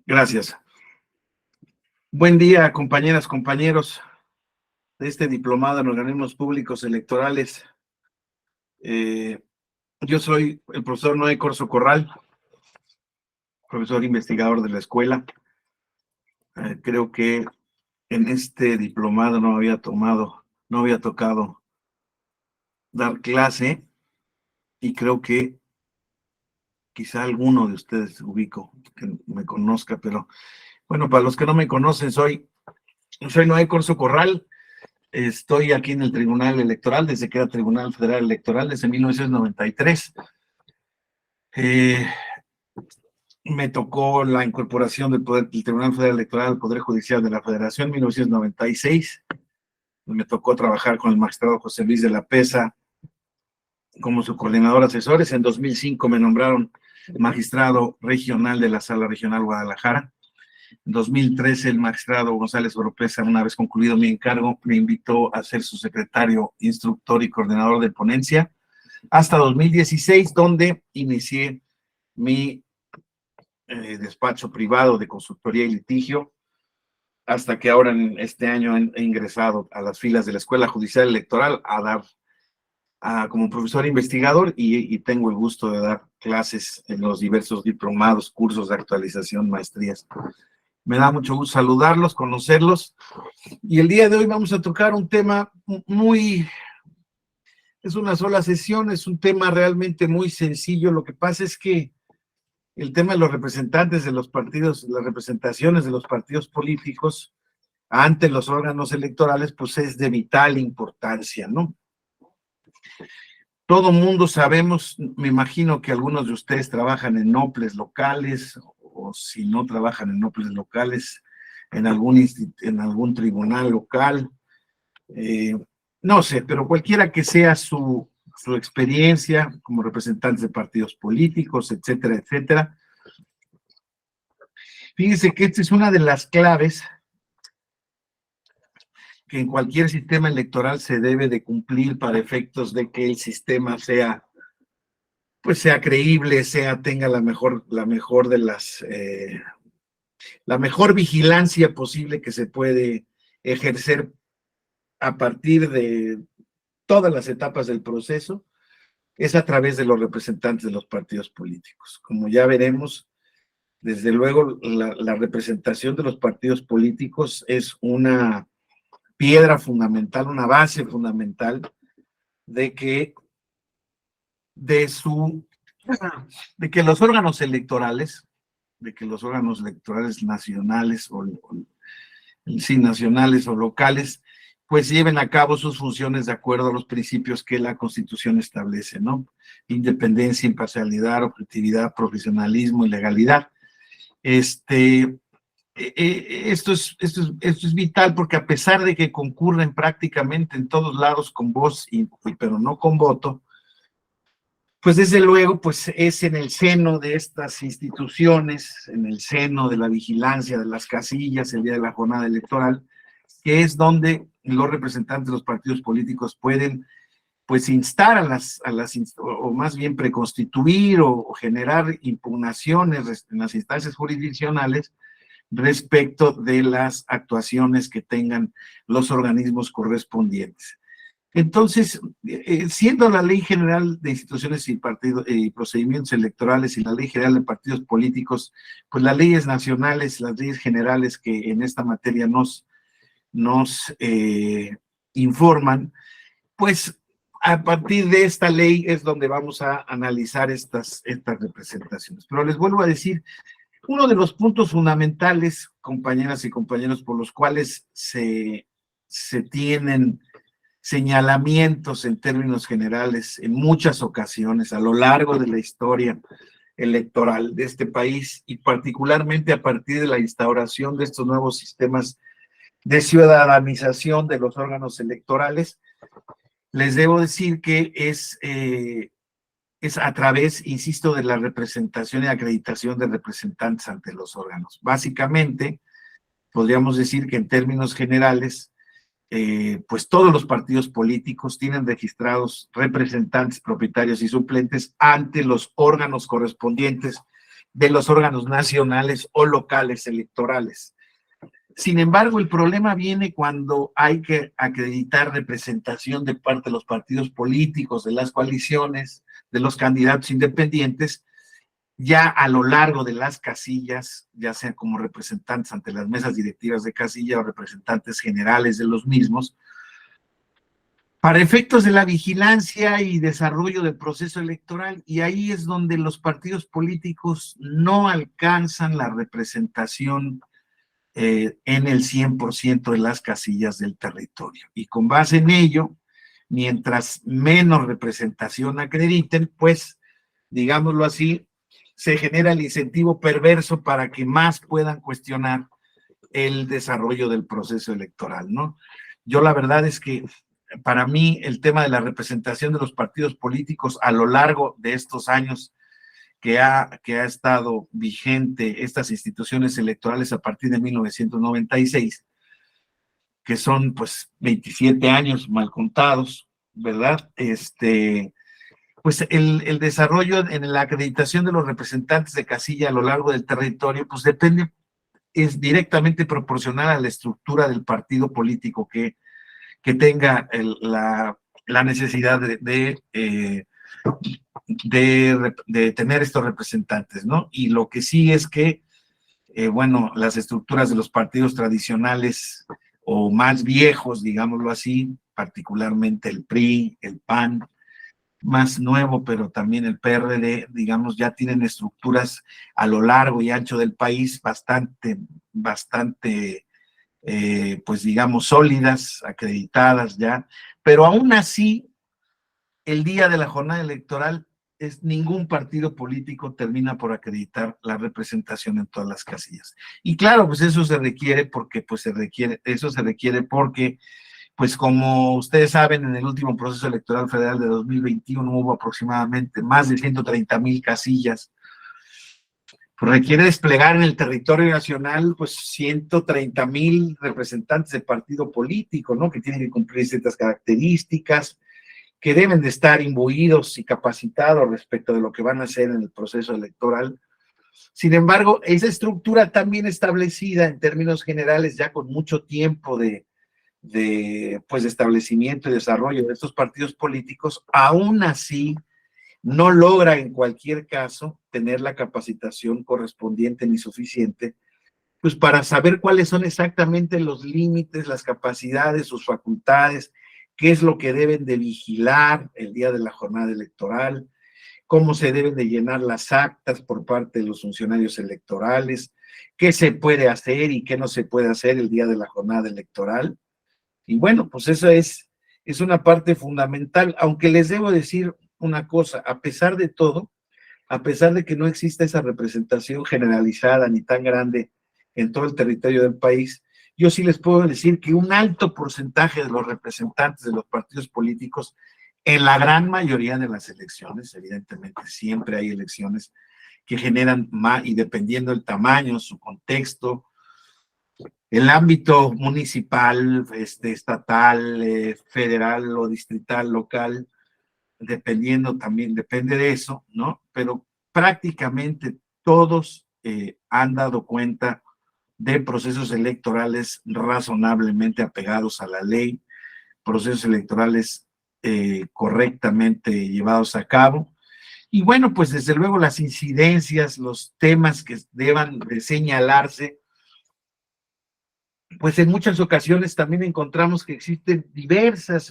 Gracias. Buen día, compañeras, compañeros de este diplomado en organismos públicos electorales. Yo soy el profesor Noé Corso Corral, profesor investigador de la escuela. Creo que en este diplomado no había tocado dar clase, y creo que quizá alguno de ustedes ubico que me conozca, pero bueno, para los que no me conocen, soy Noé Corso Corral. Estoy aquí en el Tribunal Electoral, desde que era Tribunal Federal Electoral, desde 1993. Me tocó la incorporación del Tribunal Federal Electoral al Poder Judicial de la Federación en 1996. Me tocó trabajar con el magistrado José Luis de la Pesa como su coordinador asesores. En 2005 me nombraron magistrado regional de la Sala Regional Guadalajara. En 2013 el magistrado González Oropesa, una vez concluido mi encargo, me invitó a ser su secretario, instructor y coordinador de ponencia, hasta 2016, donde inicié mi despacho privado de consultoría y litigio, hasta que ahora en este año he ingresado a las filas de la Escuela Judicial Electoral a dar como profesor investigador, y tengo el gusto de dar clases en los diversos diplomados, cursos de actualización, maestrías. Me da mucho gusto saludarlos, conocerlos, y el día de hoy vamos a tocar un tema es una sola sesión, es un tema realmente muy sencillo. Lo que pasa es que el tema de los representantes de los partidos, las representaciones de los partidos políticos ante los órganos electorales, pues es de vital importancia, ¿no? Todo mundo sabemos, me imagino que algunos de ustedes trabajan en NOPLES locales, o si no trabajan en NOPLES locales, en algún tribunal local, no sé, pero cualquiera que sea su experiencia como representantes de partidos políticos, etcétera, etcétera. Fíjense que esta es una de las claves que en cualquier sistema electoral se debe de cumplir para efectos de que el sistema sea creíble, tenga la mejor vigilancia posible que se puede ejercer a partir de todas las etapas del proceso, es a través de los representantes de los partidos políticos. Como ya veremos, desde luego la representación de los partidos políticos es una piedra fundamental, una base fundamental de que los órganos electorales, nacionales nacionales o locales, pues lleven a cabo sus funciones de acuerdo a los principios que la Constitución establece, ¿no? Independencia, imparcialidad, objetividad, profesionalismo y legalidad. Esto es vital, porque a pesar de que concurren prácticamente en todos lados con voz, pero no con voto, pues desde luego pues es en el seno de estas instituciones, en el seno de la vigilancia de las casillas el día de la jornada electoral, que es donde los representantes de los partidos políticos pueden pues instar o más bien preconstituir o generar impugnaciones en las instancias jurisdiccionales respecto de las actuaciones que tengan los organismos correspondientes. Entonces, siendo la Ley General de Instituciones y Procedimientos Electorales y la Ley General de Partidos Políticos, pues las leyes nacionales, las leyes generales que en esta materia nos informan, pues a partir de esta ley es donde vamos a analizar estas representaciones. Pero les vuelvo a decir, uno de los puntos fundamentales, compañeras y compañeros, por los cuales se tienen señalamientos en términos generales en muchas ocasiones a lo largo de la historia electoral de este país, y particularmente a partir de la instauración de estos nuevos sistemas de ciudadanización de los órganos electorales, les debo decir que es a través, insisto, de la representación y acreditación de representantes ante los órganos. Básicamente, podríamos decir que en términos generales, pues todos los partidos políticos tienen registrados representantes, propietarios y suplentes ante los órganos correspondientes de los órganos nacionales o locales electorales. Sin embargo, el problema viene cuando hay que acreditar representación de parte de los partidos políticos, de las coaliciones, de los candidatos independientes, ya a lo largo de las casillas, ya sea como representantes ante las mesas directivas de casilla o representantes generales de los mismos, para efectos de la vigilancia y desarrollo del proceso electoral, y ahí es donde los partidos políticos no alcanzan la representación en el 100% de las casillas del territorio. Y con base en ello, mientras menos representación acrediten, pues, digámoslo así, se genera el incentivo perverso para que más puedan cuestionar el desarrollo del proceso electoral, ¿no? Yo la verdad es que para mí el tema de la representación de los partidos políticos a lo largo de estos años que ha estado vigente estas instituciones electorales a partir de 1996, que son pues 27 años mal contados, ¿verdad? Pues el desarrollo en la acreditación de los representantes de casilla a lo largo del territorio, pues depende, es directamente proporcional a la estructura del partido político que tenga la necesidad de tener estos representantes, ¿no? Y lo que sí es que, bueno, las estructuras de los partidos tradicionales o más viejos, digámoslo así, particularmente el PRI, el PAN, más nuevo, pero también el PRD, digamos, ya tienen estructuras a lo largo y ancho del país bastante, pues digamos, sólidas, acreditadas ya, pero aún así, el día de la jornada electoral, ningún partido político termina por acreditar la representación en todas las casillas. Y claro, pues eso se requiere porque, pues como ustedes saben, en el último proceso electoral federal de 2021 hubo aproximadamente más de 130,000 casillas. Pues requiere desplegar en el territorio nacional pues 130,000 representantes de partido político, ¿no? Que tienen que cumplir ciertas características, que deben de estar imbuidos y capacitados respecto de lo que van a hacer en el proceso electoral. Sin embargo, esa estructura también establecida en términos generales ya con mucho tiempo de pues, establecimiento y desarrollo de estos partidos políticos, aún así no logra en cualquier caso tener la capacitación correspondiente ni suficiente, pues para saber cuáles son exactamente los límites, las capacidades, sus facultades, qué es lo que deben de vigilar el día de la jornada electoral, cómo se deben de llenar las actas por parte de los funcionarios electorales, qué se puede hacer y qué no se puede hacer el día de la jornada electoral. Y bueno, pues eso es una parte fundamental, aunque les debo decir una cosa, a pesar de todo, a pesar de que no exista esa representación generalizada ni tan grande en todo el territorio del país, yo sí les puedo decir que un alto porcentaje de los representantes de los partidos políticos, en la gran mayoría de las elecciones, evidentemente siempre hay elecciones que generan más, y dependiendo del tamaño, su contexto, el ámbito municipal, estatal, federal o distrital, local, dependiendo también, depende de eso, ¿no? Pero prácticamente todos han dado cuenta de procesos electorales razonablemente apegados a la ley, procesos electorales correctamente llevados a cabo. Y bueno, pues desde luego las incidencias, los temas que deban de señalarse, pues en muchas ocasiones también encontramos que existen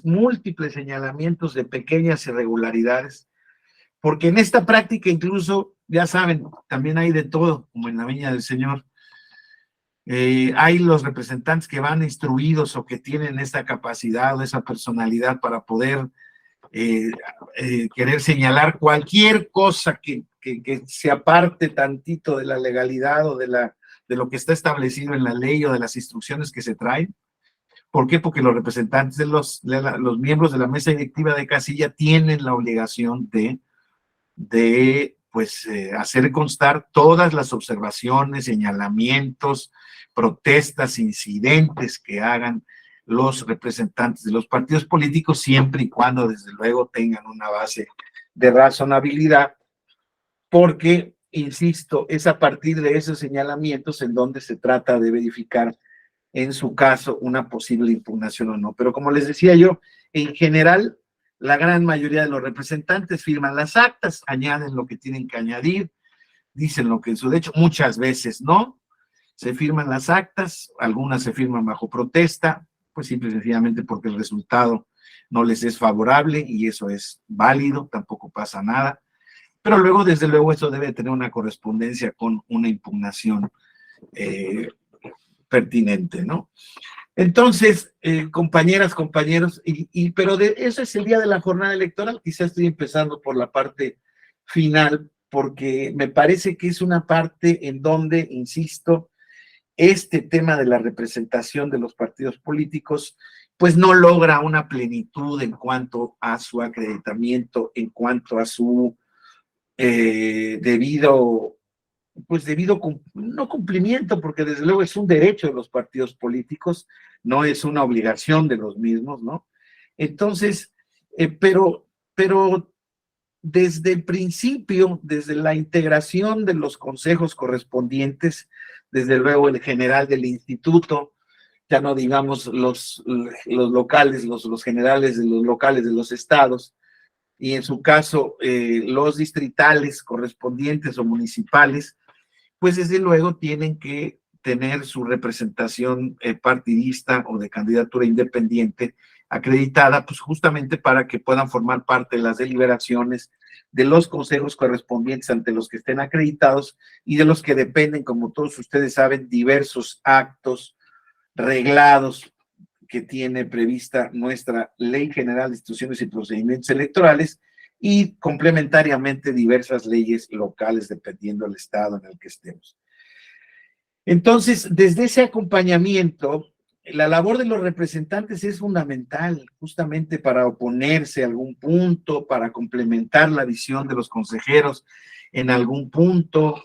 múltiples señalamientos de pequeñas irregularidades, porque en esta práctica incluso, ya saben, también hay de todo, como en la viña del Señor. Hay los representantes que van instruidos o que tienen esta capacidad o esa personalidad para poder querer señalar cualquier cosa que se aparte tantito de la legalidad o de lo que está establecido en la ley o de las instrucciones que se traen. ¿Por qué? Porque los representantes de los miembros de la mesa directiva de casilla tienen la obligación de pues hacer constar todas las observaciones, señalamientos, protestas, incidentes que hagan los representantes de los partidos políticos, siempre y cuando desde luego tengan una base de razonabilidad, porque insisto, es a partir de esos señalamientos en donde se trata de verificar en su caso una posible impugnación o no. Pero como les decía yo, en general, la gran mayoría de los representantes firman las actas, añaden lo que tienen que añadir, dicen lo que en su derecho, muchas veces no, se firman las actas, algunas se firman bajo protesta, pues simple y sencillamente porque el resultado no les es favorable y eso es válido, tampoco pasa nada, pero luego, desde luego, eso debe tener una correspondencia con una impugnación pertinente, ¿no? Entonces, compañeras, compañeros, pero eso es el día de la jornada electoral. Quizás estoy empezando por la parte final, porque me parece que es una parte en donde, insisto, este tema de la representación de los partidos políticos, pues no logra una plenitud en cuanto a su acreditamiento, en cuanto a su debido, no cumplimiento, porque desde luego es un derecho de los partidos políticos, no es una obligación de los mismos, ¿no? Entonces, pero desde el principio, desde la integración de los consejos correspondientes, desde luego el general del instituto, ya no digamos los locales, los generales de los locales de los estados, y en su caso los distritales correspondientes o municipales, pues desde luego tienen que tener su representación partidista o de candidatura independiente acreditada, pues justamente para que puedan formar parte de las deliberaciones de los consejos correspondientes ante los que estén acreditados y de los que dependen, como todos ustedes saben, diversos actos reglados que tiene prevista nuestra Ley General de Instituciones y Procedimientos Electorales y complementariamente diversas leyes locales dependiendo del estado en el que estemos. Entonces, desde ese acompañamiento, la labor de los representantes es fundamental, justamente para oponerse a algún punto, para complementar la visión de los consejeros en algún punto.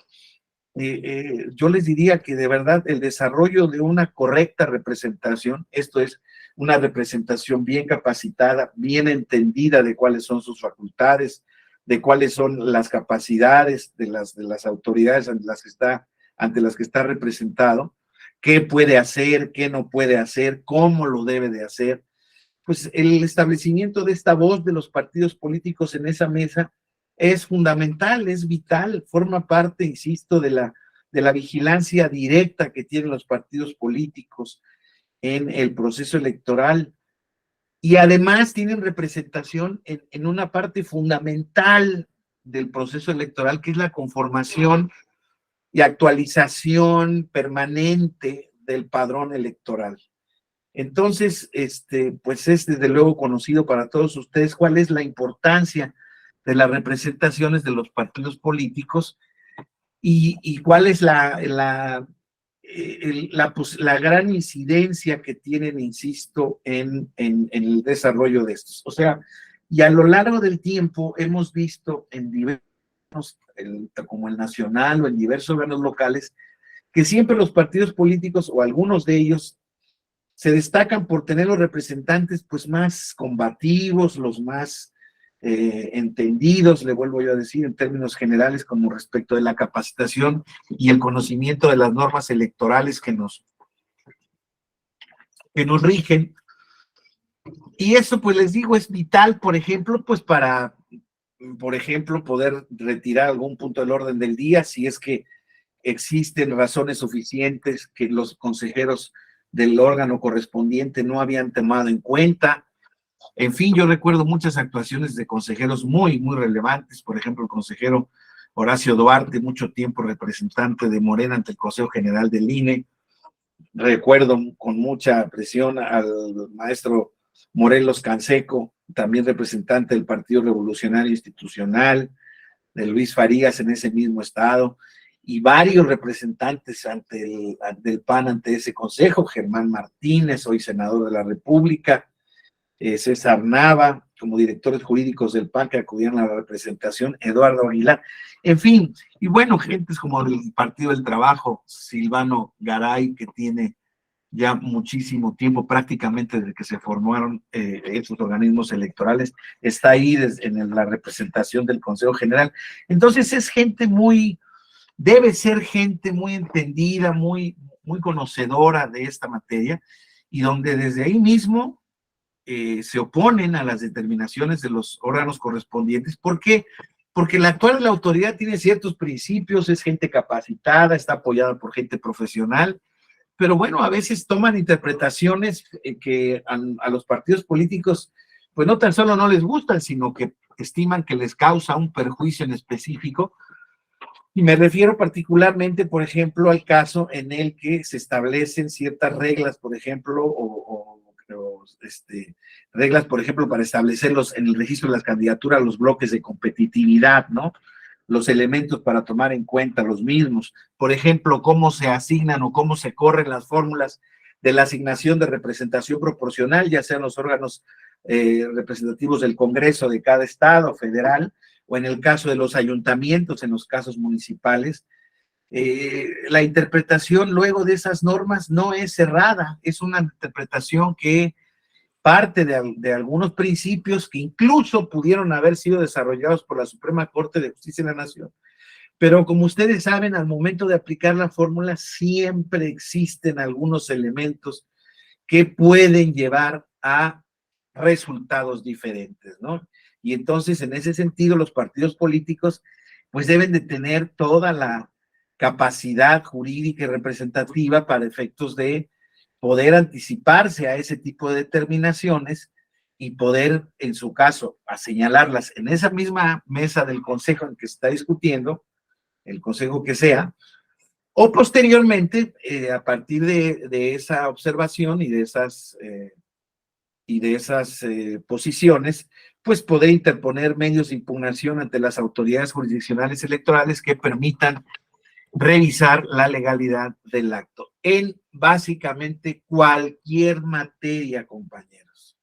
Yo les diría que de verdad el desarrollo de una correcta representación, esto es, una representación bien capacitada, bien entendida de cuáles son sus facultades, de cuáles son las capacidades de las autoridades ante las que está representado, qué puede hacer, qué no puede hacer, cómo lo debe de hacer. Pues el establecimiento de esta voz de los partidos políticos en esa mesa es fundamental, es vital, forma parte, insisto, de la vigilancia directa que tienen los partidos políticos en el proceso electoral y además tienen representación en una parte fundamental del proceso electoral, que es la conformación y actualización permanente del padrón electoral. Entonces, pues es desde luego conocido para todos ustedes cuál es la importancia de las representaciones de los partidos políticos y cuál es la gran incidencia que tienen, insisto, en el desarrollo de estos. O sea, y a lo largo del tiempo hemos visto en diversos, como el nacional o en diversos órganos locales, que siempre los partidos políticos o algunos de ellos se destacan por tener los representantes pues más combativos, los más entendidos, le vuelvo yo a decir en términos generales, como respecto de la capacitación y el conocimiento de las normas electorales que nos rigen. Y eso, pues les digo, es vital, por ejemplo, pues para, por ejemplo, poder retirar algún punto del orden del día, si es que existen razones suficientes que los consejeros del órgano correspondiente no habían tomado en cuenta. En fin, yo recuerdo muchas actuaciones de consejeros muy, muy relevantes, por ejemplo, el consejero Horacio Duarte, mucho tiempo representante de Morena ante el Consejo General del INE. Recuerdo con mucha presión al maestro Morelos Canseco, también representante del Partido Revolucionario Institucional, de Luis Farías en ese mismo estado, y varios representantes ante el PAN ante ese consejo, Germán Martínez, hoy senador de la República, César Nava, como directores jurídicos del PAN que acudieron a la representación, Eduardo Aguilar, en fin, y bueno, gentes como del Partido del Trabajo, Silvano Garay, que tiene ya muchísimo tiempo, prácticamente desde que se formaron estos organismos electorales, está ahí en la representación del Consejo General. Entonces es gente muy, debe ser gente muy entendida, muy conocedora de esta materia, y donde desde ahí mismo se oponen a las determinaciones de los órganos correspondientes. ¿Por qué? Porque la autoridad tiene ciertos principios, es gente capacitada, está apoyada por gente profesional, pero bueno, a veces toman interpretaciones que a los partidos políticos, pues no tan solo no les gustan, sino que estiman que les causa un perjuicio en específico. Y me refiero particularmente, por ejemplo, al caso en el que se establecen ciertas reglas, por ejemplo, reglas, por ejemplo, para establecerlos en el registro de las candidaturas, los bloques de competitividad, ¿no? Los elementos para tomar en cuenta los mismos. Por ejemplo, cómo se asignan o cómo se corren las fórmulas de la asignación de representación proporcional, ya sean los órganos representativos del Congreso de cada estado federal, o en el caso de los ayuntamientos, en los casos municipales. La interpretación luego de esas normas no es cerrada, es una interpretación que parte de algunos principios que incluso pudieron haber sido desarrollados por la Suprema Corte de Justicia de la Nación. Pero como ustedes saben, al momento de aplicar la fórmula siempre existen algunos elementos que pueden llevar a resultados diferentes, ¿no? Y entonces, en ese sentido, los partidos políticos pues deben de tener toda la capacidad jurídica y representativa para efectos de poder anticiparse a ese tipo de determinaciones y poder, en su caso, a señalarlas en esa misma mesa del consejo en que se está discutiendo, el consejo que sea, o posteriormente, a partir de esa observación y de esas posiciones, pues poder interponer medios de impugnación ante las autoridades jurisdiccionales electorales que permitan revisar la legalidad del acto en básicamente cualquier materia, compañeros.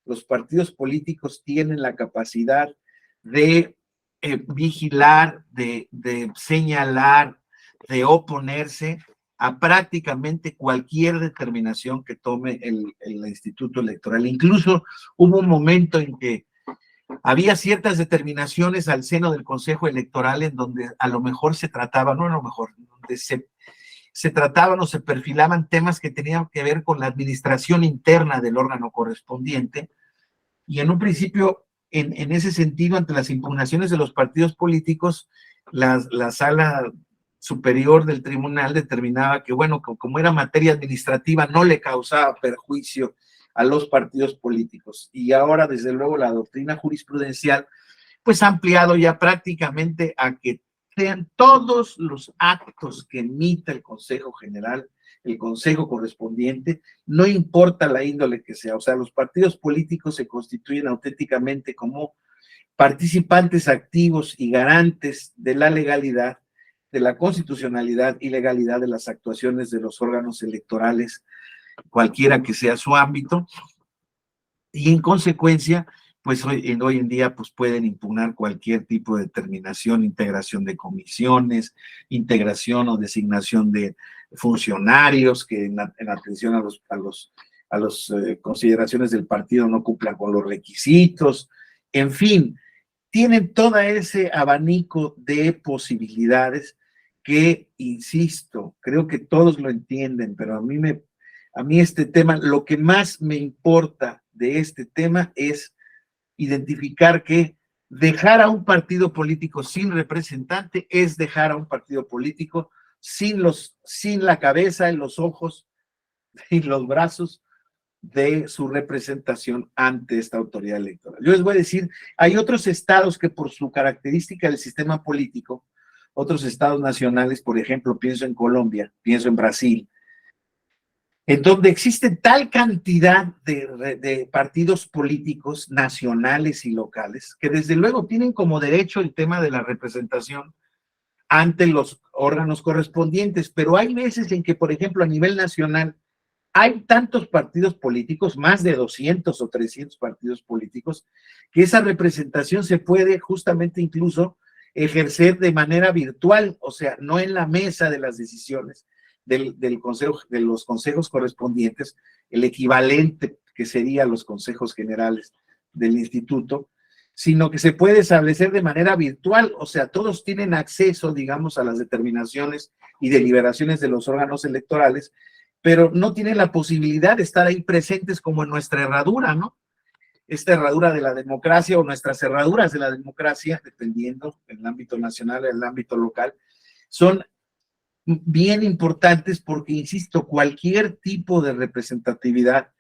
Los partidos políticos tienen la capacidad de vigilar, de señalar, de oponerse a prácticamente cualquier determinación que tome el Instituto Electoral. Incluso hubo un momento en que había ciertas determinaciones al seno del Consejo Electoral en donde a lo mejor se trataba, no a lo mejor, donde se trataban o se perfilaban temas que tenían que ver con la administración interna del órgano correspondiente, y en un principio, en ese sentido, ante las impugnaciones de los partidos políticos, la sala superior del tribunal determinaba que, bueno, como era materia administrativa, no le causaba perjuicio a los partidos políticos. Y ahora, desde luego, la doctrina jurisprudencial, pues ha ampliado ya prácticamente a que sean todos los actos que emita el Consejo General, el Consejo correspondiente, no importa la índole que sea. O sea, los partidos políticos se constituyen auténticamente como participantes activos y garantes de la legalidad, de la constitucionalidad y legalidad de las actuaciones de los órganos electorales, cualquiera que sea su ámbito, y en consecuencia, pues hoy en día pues pueden impugnar cualquier tipo de determinación, integración de comisiones, integración o designación de funcionarios que en atención a las consideraciones del partido no cumplan con los requisitos, en fin, tienen todo ese abanico de posibilidades que, insisto, creo que todos lo entienden, pero a mí este tema, lo que más me importa de este tema es identificar que dejar a un partido político sin representante es dejar a un partido político sin la cabeza, en los ojos y los brazos de su representación ante esta autoridad electoral. Yo les voy a decir, hay otros estados que por su característica del sistema político, otros estados nacionales, por ejemplo, pienso en Colombia, pienso en Brasil, en donde existe tal cantidad de partidos políticos nacionales y locales que desde luego tienen como derecho el tema de la representación ante los órganos correspondientes, pero hay veces en que, por ejemplo, a nivel nacional, hay tantos partidos políticos, más de 200 o 300 partidos políticos, que esa representación se puede justamente incluso ejercer de manera virtual, o sea, no en la mesa de las decisiones del consejo, de los consejos correspondientes, el equivalente que serían los consejos generales del instituto, sino que se puede establecer de manera virtual, o sea, todos tienen acceso, digamos, a las determinaciones y deliberaciones de los órganos electorales, pero no tienen la posibilidad de estar ahí presentes como en nuestra herradura, ¿no? Esta herradura de la democracia o nuestras cerraduras de la democracia, dependiendo del ámbito nacional o el ámbito local, son bien importantes porque, insisto, cualquier tipo de representatividad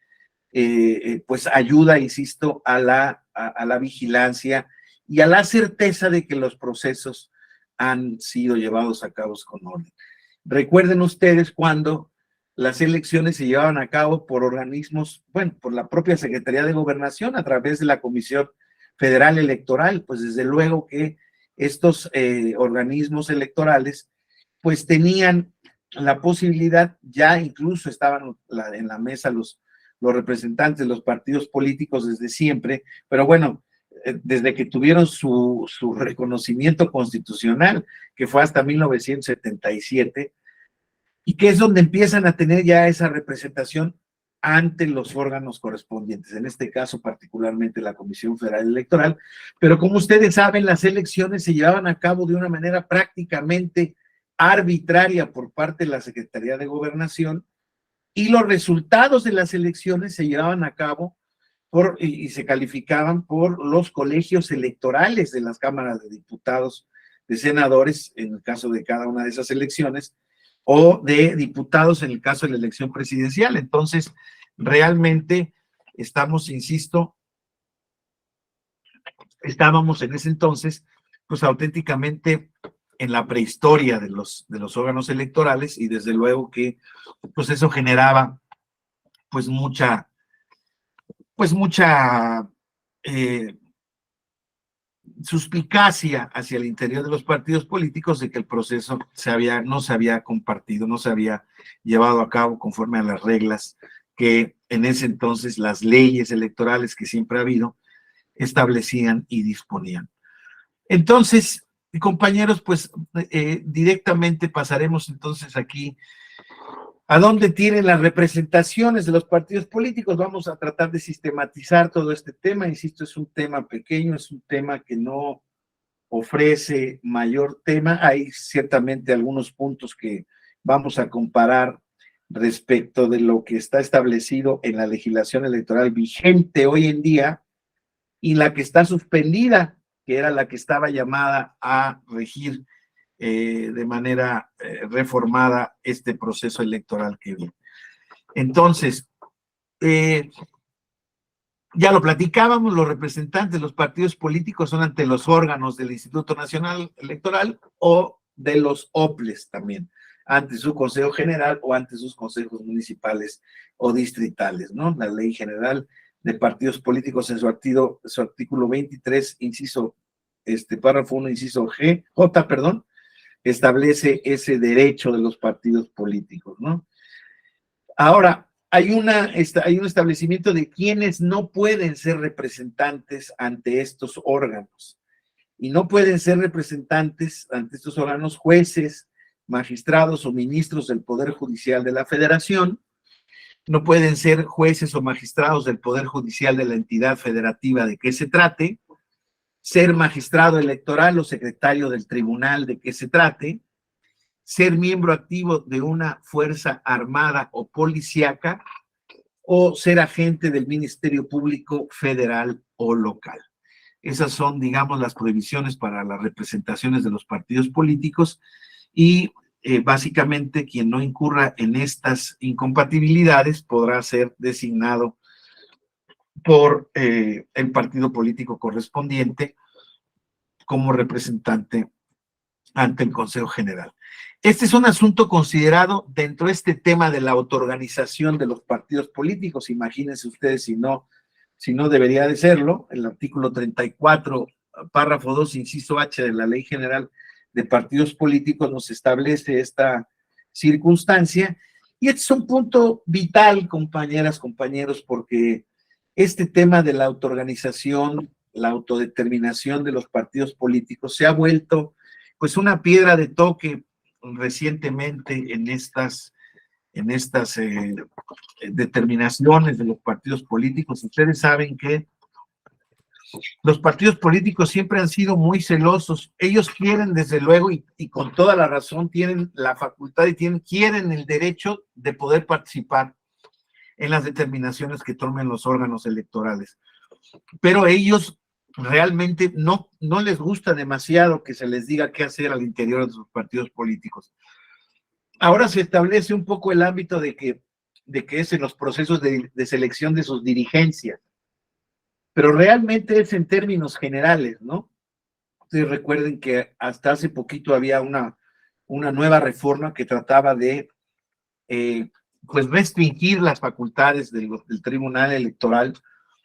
pues ayuda, insisto, a la vigilancia y a la certeza de que los procesos han sido llevados a cabo con orden. Recuerden ustedes cuando las elecciones se llevaban a cabo por organismos, bueno, por la propia Secretaría de Gobernación a través de la Comisión Federal Electoral, pues desde luego que estos organismos electorales pues tenían la posibilidad, ya incluso estaban en la mesa los representantes de los partidos políticos desde siempre, pero bueno, desde que tuvieron su reconocimiento constitucional, que fue hasta 1977, y que es donde empiezan a tener ya esa representación ante los órganos correspondientes, en este caso particularmente la Comisión Federal Electoral, pero como ustedes saben, las elecciones se llevaban a cabo de una manera prácticamente arbitraria por parte de la Secretaría de Gobernación, y los resultados de las elecciones se llevaban a cabo y se calificaban por los colegios electorales de las cámaras de diputados, de senadores, en el caso de cada una de esas elecciones, o de diputados en el caso de la elección presidencial. Entonces, realmente estamos, insisto, estábamos en ese entonces, pues auténticamente en la prehistoria de los órganos electorales, y desde luego que pues eso generaba pues mucha suspicacia hacia el interior de los partidos políticos de que el proceso no se había compartido, no se había llevado a cabo conforme a las reglas que en ese entonces las leyes electorales que siempre ha habido establecían y disponían. Entonces, compañeros, pues directamente pasaremos entonces aquí a dónde tienen las representaciones de los partidos políticos. Vamos a tratar de sistematizar todo este tema. Insisto, es un tema pequeño, es un tema que no ofrece mayor tema. Hay ciertamente algunos puntos que vamos a comparar respecto de lo que está establecido en la legislación electoral vigente hoy en día y la que está suspendida, que era la que estaba llamada a regir de manera reformada este proceso electoral que viene. Entonces, ya lo platicábamos, los representantes de los partidos políticos son ante los órganos del Instituto Nacional Electoral o de los OPLES también, ante su Consejo General o ante sus consejos municipales o distritales, ¿no? La Ley General de Partidos Políticos en su artículo 23, inciso, párrafo 1, inciso J, establece ese derecho de los partidos políticos, ¿no? Ahora, hay un establecimiento de quienes no pueden ser representantes ante estos órganos. Y no pueden ser representantes ante estos órganos jueces, magistrados o ministros del Poder Judicial de la Federación. No pueden ser jueces o magistrados del Poder Judicial de la entidad federativa de que se trate, ser magistrado electoral o secretario del tribunal de que se trate, ser miembro activo de una fuerza armada o policíaca, o ser agente del Ministerio Público Federal o local. Esas son, digamos, las prohibiciones para las representaciones de los partidos políticos y básicamente quien no incurra en estas incompatibilidades podrá ser designado por el partido político correspondiente como representante ante el Consejo General. Este es un asunto considerado dentro de este tema de la autoorganización de los partidos políticos. Imagínense ustedes si no debería de serlo. El artículo 34, párrafo 2, inciso H de la Ley General de Partidos Políticos nos establece esta circunstancia. Y este es un punto vital, compañeras, compañeros, porque este tema de la autoorganización, la autodeterminación de los partidos políticos se ha vuelto pues una piedra de toque recientemente en estas determinaciones de los partidos políticos. Ustedes saben que Los partidos políticos siempre han sido muy celosos. Ellos quieren, desde luego, y con toda la razón, tienen la facultad y quieren el derecho de poder participar en las determinaciones que tomen los órganos electorales. Pero ellos realmente no les gusta demasiado que se les diga qué hacer al interior de sus partidos políticos. Ahora se establece un poco el ámbito de que es en los procesos de selección de sus dirigencias, pero realmente es en términos generales, ¿no? Ustedes recuerden que hasta hace poquito había una nueva reforma que trataba de pues restringir las facultades del Tribunal Electoral,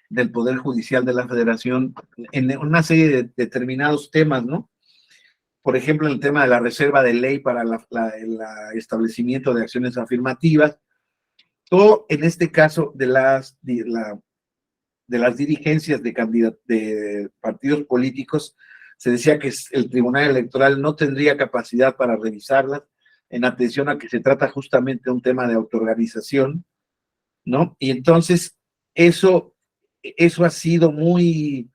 del Poder Judicial de la Federación, en una serie de determinados temas, ¿no? Por ejemplo, el tema de la reserva de ley para el establecimiento de acciones afirmativas, o en este caso de las dirigencias de partidos políticos, se decía que el Tribunal Electoral no tendría capacidad para revisarlas, en atención a que se trata justamente de un tema de autoorganización, ¿no? Y entonces eso ha sido muy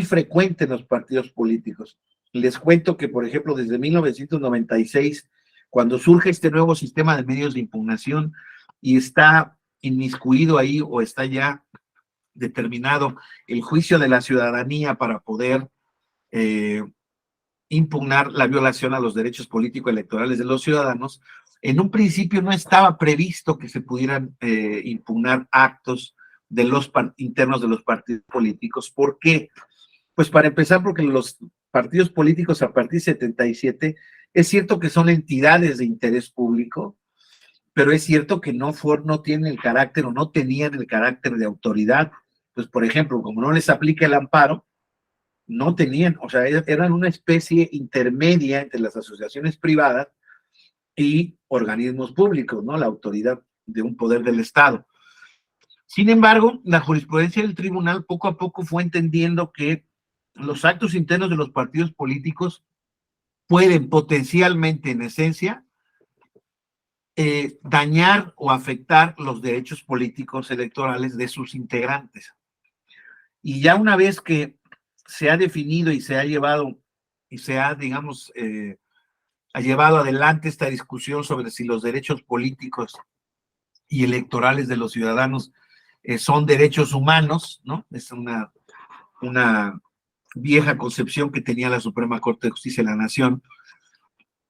frecuente en los partidos políticos. Les cuento que, por ejemplo, desde 1996, cuando surge este nuevo sistema de medios de impugnación y está inmiscuido ahí o está ya determinado el juicio de la ciudadanía para poder impugnar la violación a los derechos político-electorales de los ciudadanos, en un principio no estaba previsto que se pudieran impugnar actos de los internos de los partidos políticos. ¿Por qué? Pues para empezar, porque los partidos políticos a partir de 77, es cierto que son entidades de interés público, pero es cierto que no tienen el carácter o no tenían el carácter de autoridad. Pues, por ejemplo, como no les aplica el amparo, no tenían, o sea, eran una especie intermedia entre las asociaciones privadas y organismos públicos, ¿no? La autoridad de un poder del Estado. Sin embargo, la jurisprudencia del tribunal poco a poco fue entendiendo que los actos internos de los partidos políticos pueden potencialmente, en esencia, dañar o afectar los derechos políticos electorales de sus integrantes. Y ya una vez que se ha definido y se ha llevado, digamos, ha llevado adelante esta discusión sobre si los derechos políticos y electorales de los ciudadanos son derechos humanos, ¿no? Es una vieja concepción que tenía la Suprema Corte de Justicia de la Nación.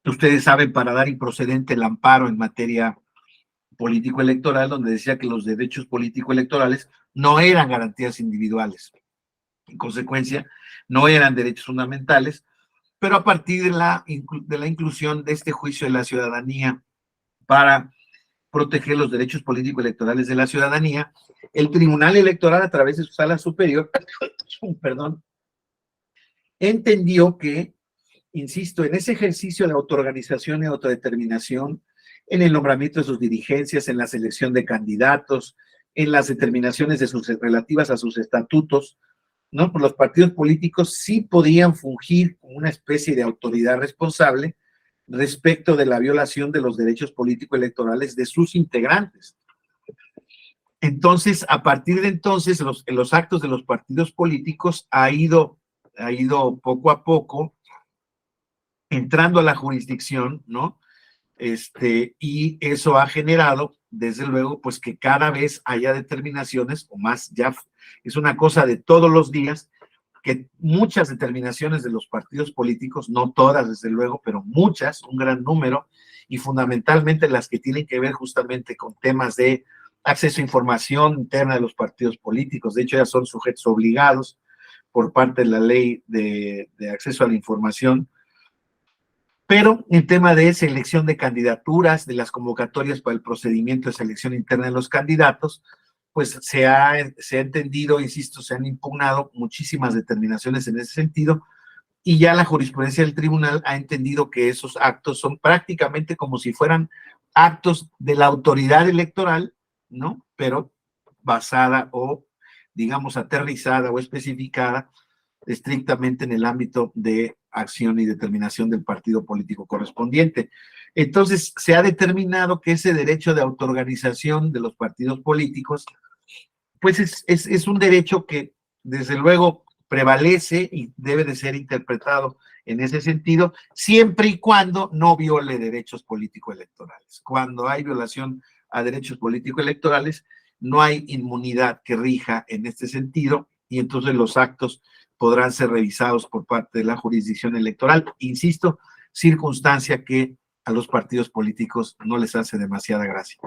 Ustedes saben, para dar improcedente el amparo en materia político-electoral, donde decía que los derechos político-electorales no eran garantías individuales. En consecuencia, no eran derechos fundamentales, pero a partir de la inclusión de este juicio de la ciudadanía para proteger los derechos político-electorales de la ciudadanía, el Tribunal Electoral, a través de su sala superior, perdón, entendió que, insisto, en ese ejercicio de autoorganización y autodeterminación, en el nombramiento de sus dirigencias, en la selección de candidatos, en las determinaciones relativas a sus estatutos, ¿no? Pues los partidos políticos sí podían fungir como una especie de autoridad responsable respecto de la violación de los derechos político-electorales de sus integrantes. Entonces, a partir de entonces, los actos de los partidos políticos ha ido poco a poco entrando a la jurisdicción, ¿no? Y eso ha generado, desde luego, pues que cada vez haya determinaciones, o más, ya es una cosa de todos los días, que muchas determinaciones de los partidos políticos, no todas, desde luego, pero muchas, un gran número, y fundamentalmente las que tienen que ver justamente con temas de acceso a información interna de los partidos políticos. De hecho, ya son sujetos obligados por parte de la ley de acceso a la información. Pero en tema de selección de candidaturas, de las convocatorias para el procedimiento de selección interna de los candidatos, pues se ha entendido, insisto, se han impugnado muchísimas determinaciones en ese sentido, y ya la jurisprudencia del tribunal ha entendido que esos actos son prácticamente como si fueran actos de la autoridad electoral, ¿no? Pero basada o, digamos, aterrizada o especificada estrictamente en el ámbito de acción y determinación del partido político correspondiente. Entonces, se ha determinado que ese derecho de autoorganización de los partidos políticos, pues es un derecho que, desde luego, prevalece y debe de ser interpretado en ese sentido, siempre y cuando no viole derechos político-electorales. Cuando hay violación a derechos político-electorales, no hay inmunidad que rija en este sentido y entonces los actos podrán ser revisados por parte de la jurisdicción electoral. Insisto, circunstancia que a los partidos políticos no les hace demasiada gracia.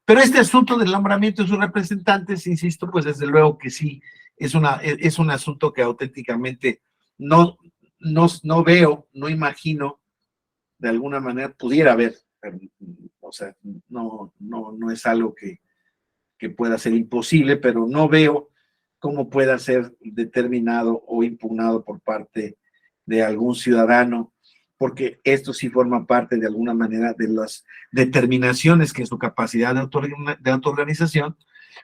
Pero este asunto del nombramiento de sus representantes, insisto, pues desde luego que sí, es un asunto que auténticamente no veo, no imagino, de alguna manera pudiera haber, o sea, no es algo que pueda ser imposible, pero no veo cómo pueda ser determinado o impugnado por parte de algún ciudadano, porque esto sí forma parte de alguna manera de las determinaciones que en su capacidad de autoorganización,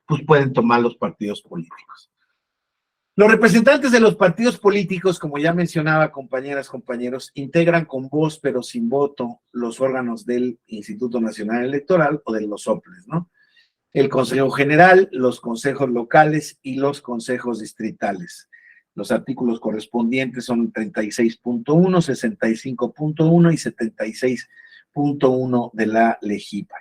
pues pueden tomar los partidos políticos. Los representantes de los partidos políticos, como ya mencionaba, compañeras, compañeros, integran con voz pero sin voto los órganos del Instituto Nacional Electoral o de los OPLES, ¿no? El Consejo General, los consejos locales y los consejos distritales. Los artículos correspondientes son 36.1, 65.1 y 76.1 de la LEGIPA.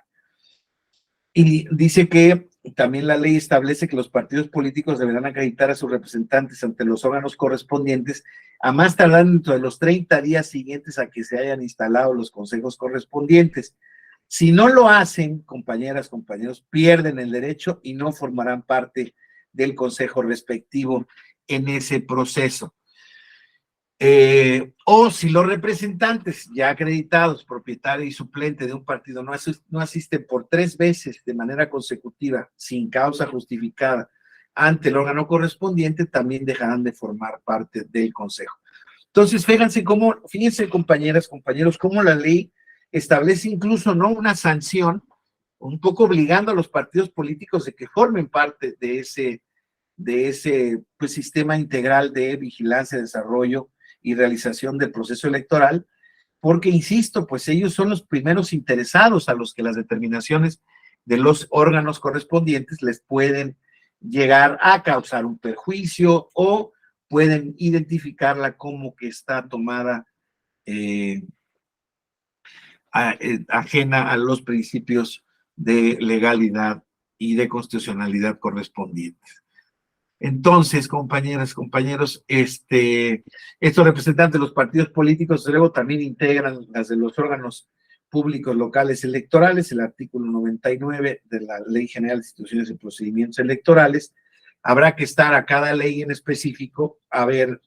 Y dice que también la ley establece que los partidos políticos deberán acreditar a sus representantes ante los órganos correspondientes a más tardar dentro de los 30 días siguientes a que se hayan instalado los consejos correspondientes. Si no lo hacen, compañeras, compañeros, pierden el derecho y no formarán parte del consejo respectivo en ese proceso. O si los representantes ya acreditados, propietario y suplente de un partido no asisten por 3 veces de manera consecutiva sin causa justificada ante el órgano correspondiente, también dejarán de formar parte del consejo. Entonces, fíjense compañeras, compañeros, cómo la ley establece incluso no una sanción, un poco obligando a los partidos políticos de que formen parte de ese pues, sistema integral de vigilancia, desarrollo y realización del proceso electoral, porque, insisto, pues ellos son los primeros interesados a los que las determinaciones de los órganos correspondientes les pueden llegar a causar un perjuicio o pueden identificarla como que está tomada ajena a los principios de legalidad y de constitucionalidad correspondientes. Entonces, compañeras, compañeros, estos representantes de los partidos políticos luego también integran las de los órganos públicos locales electorales, el artículo 99 de la Ley General de Instituciones y Procedimientos Electorales. Habrá que estar a cada ley en específico a ver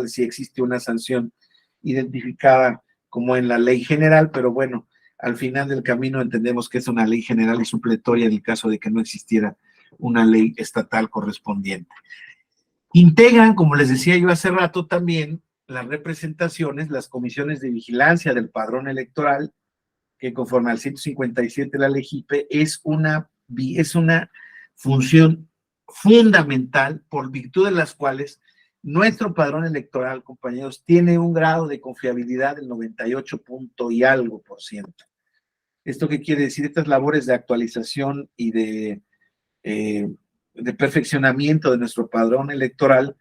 si existe una sanción identificada como en la ley general, pero bueno, al final del camino entendemos que es una ley general y supletoria en el caso de que no existiera una ley estatal correspondiente. Integran, como les decía yo hace rato, también las representaciones, las comisiones de vigilancia del padrón electoral, que conforme al 157 de la LEGIPE es una función fundamental por virtud de las cuales nuestro padrón electoral, compañeros, tiene un grado de confiabilidad del 98 y algo por ciento. ¿Esto qué quiere decir? Estas labores de actualización y de perfeccionamiento de nuestro padrón electoral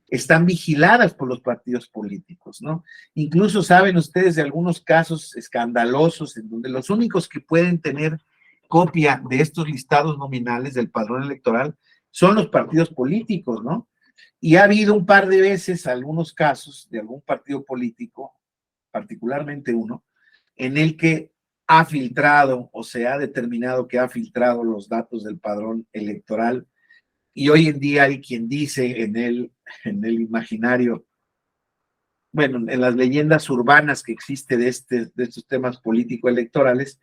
están vigiladas por los partidos políticos, ¿no? Incluso saben ustedes de algunos casos escandalosos en donde los únicos que pueden tener copia de estos listados nominales del padrón electoral son los partidos políticos, ¿no? Y ha habido un par de veces algunos casos de algún partido político, particularmente uno, en el que ha filtrado o se ha determinado que ha filtrado los datos del padrón electoral. Y hoy en día hay quien dice en el imaginario, bueno, en las leyendas urbanas que existe de estos temas político-electorales,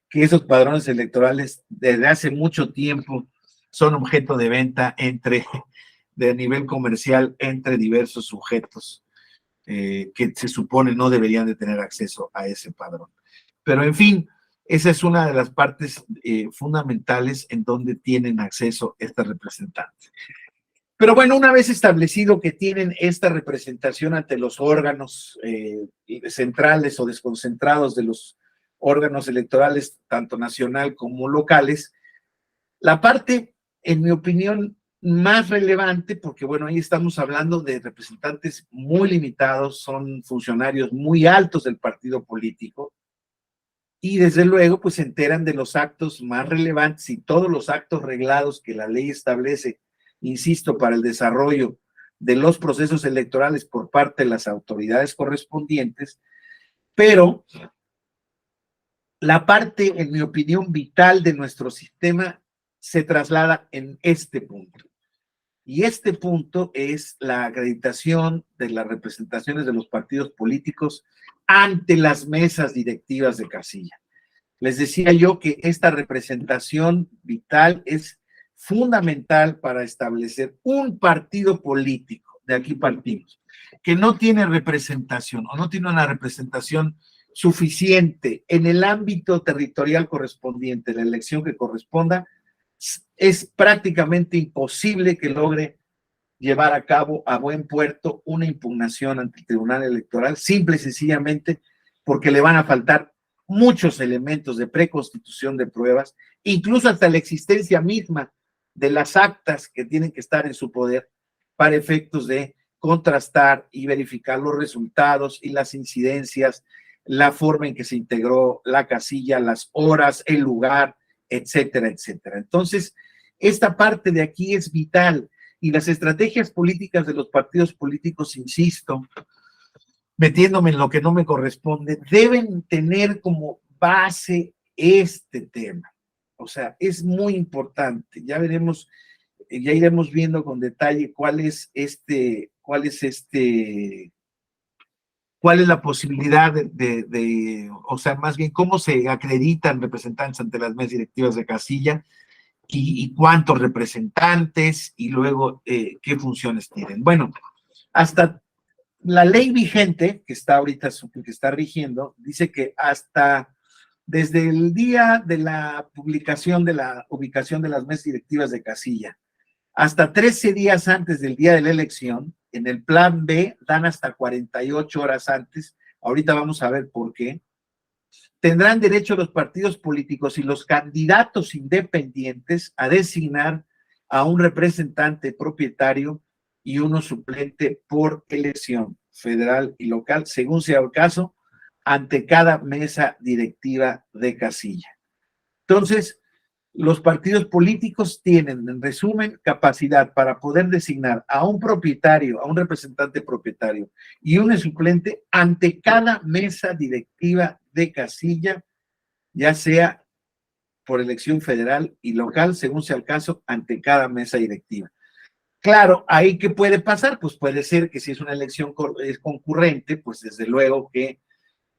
que esos padrones electorales desde hace mucho tiempo son objeto de venta de nivel comercial entre diversos sujetos que se supone no deberían de tener acceso a ese padrón. Pero en fin, esa es una de las partes fundamentales en donde tienen acceso estas representantes. Pero bueno, una vez establecido que tienen esta representación ante los órganos centrales o desconcentrados de los órganos electorales, tanto nacional como locales, la parte, en mi opinión, más relevante porque, bueno, ahí estamos hablando de representantes muy limitados, son funcionarios muy altos del partido político y desde luego pues se enteran de los actos más relevantes y todos los actos reglados que la ley establece, insisto, para el desarrollo de los procesos electorales por parte de las autoridades correspondientes, pero la parte, en mi opinión, vital de nuestro sistema se traslada en este punto. Y este punto es la acreditación de las representaciones de los partidos políticos ante las mesas directivas de casilla. Les decía yo que esta representación vital es fundamental para establecer un partido político, de aquí partimos, que no tiene representación o no tiene una representación suficiente en el ámbito territorial correspondiente, la elección que corresponda, es prácticamente imposible que logre llevar a cabo a buen puerto una impugnación ante el Tribunal Electoral, simple y sencillamente porque le van a faltar muchos elementos de preconstitución de pruebas, incluso hasta la existencia misma de las actas que tienen que estar en su poder para efectos de contrastar y verificar los resultados y las incidencias, la forma en que se integró la casilla, las horas, el lugar, etcétera, etcétera. Entonces, esta parte de aquí es vital y las estrategias políticas de los partidos políticos, insisto, metiéndome en lo que no me corresponde, deben tener como base este tema. O sea, es muy importante. Ya veremos, ya iremos viendo con detalle cuál es la posibilidad o sea, más bien cómo se acreditan representantes ante las mesas directivas de casilla y cuántos representantes y luego qué funciones tienen. Bueno, hasta la ley vigente que está ahorita, que está rigiendo, dice que hasta desde el día de la publicación de la ubicación de las mesas directivas de casilla, hasta 13 días antes del día de la elección, en el plan B dan hasta 48 horas antes, ahorita vamos a ver por qué, tendrán derecho los partidos políticos y los candidatos independientes a designar a un representante propietario y uno suplente por elección federal y local, según sea el caso, ante cada mesa directiva de casilla. Entonces, los partidos políticos tienen, en resumen, capacidad para poder designar a un propietario, a un representante propietario y un suplente ante cada mesa directiva de casilla, ya sea por elección federal y local, según sea el caso, ante cada mesa directiva. Claro, ahí ¿qué puede pasar? Pues puede ser que si es una elección concurrente, pues desde luego que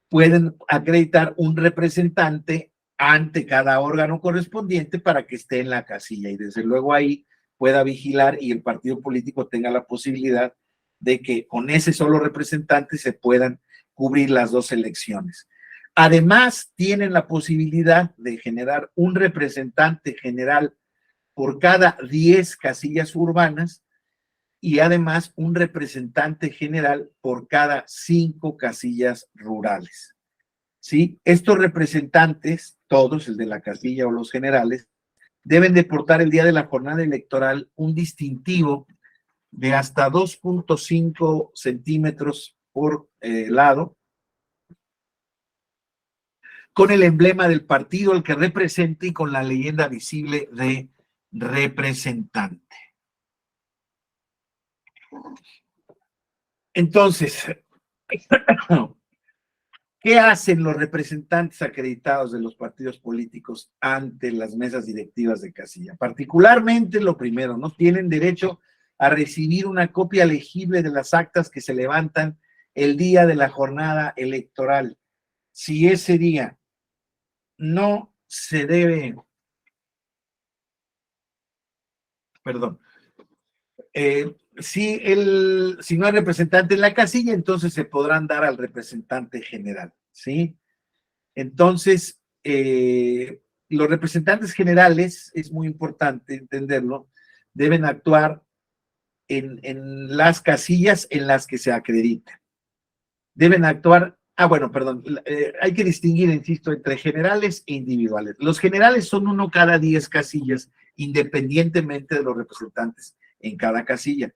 pueden acreditar un representante ante cada órgano correspondiente para que esté en la casilla y desde luego ahí pueda vigilar y el partido político tenga la posibilidad de que con ese solo representante se puedan cubrir las dos elecciones. Además, tienen la posibilidad de generar un representante general por cada 10 casillas urbanas y además un representante general por cada 5 casillas rurales. ¿Sí? Estos representantes, todos, el de la casilla o los generales, deben de portar el día de la jornada electoral un distintivo de hasta 2.5 centímetros por lado, con el emblema del partido al que represente y con la leyenda visible de representante. Entonces, ¿qué hacen los representantes acreditados de los partidos políticos ante las mesas directivas de casilla? Particularmente, lo primero, no tienen derecho a recibir una copia legible de las actas que se levantan el día de la jornada electoral. Si ese día no se debe, perdón, si no hay representante en la casilla, entonces se podrán dar al representante general, ¿sí? Entonces, los representantes generales, es muy importante entenderlo, deben actuar en las casillas en las que se acreditan. Deben actuar Bueno, perdón, hay que distinguir, insisto, entre generales e individuales. Los generales son uno cada 10 casillas, independientemente de los representantes en cada casilla.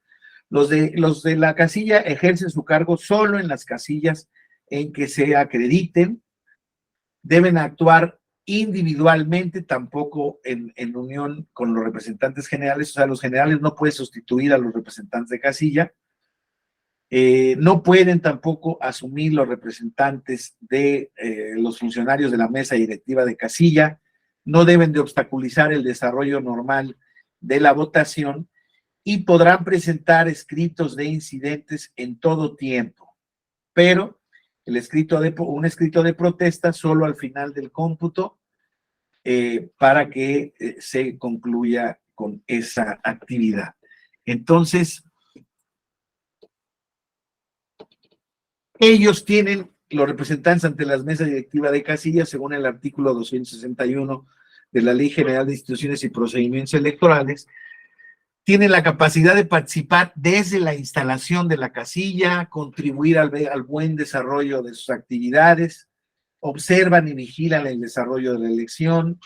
Los de la casilla ejercen su cargo solo en las casillas en que se acrediten, deben actuar individualmente, tampoco en unión con los representantes generales. O sea, los generales no pueden sustituir a los representantes de casilla. No pueden tampoco asumir los representantes de los funcionarios de la mesa directiva de casilla, no deben de obstaculizar el desarrollo normal de la votación y podrán presentar escritos de incidentes en todo tiempo, pero un escrito de protesta solo al final del cómputo para que se concluya con esa actividad. Entonces, ellos tienen los representantes ante las mesas directivas de casilla, según el artículo 261 de la Ley General de Instituciones y Procedimientos Electorales, tienen la capacidad de participar desde la instalación de la casilla, contribuir al buen desarrollo de sus actividades, observan y vigilan el desarrollo de la elección.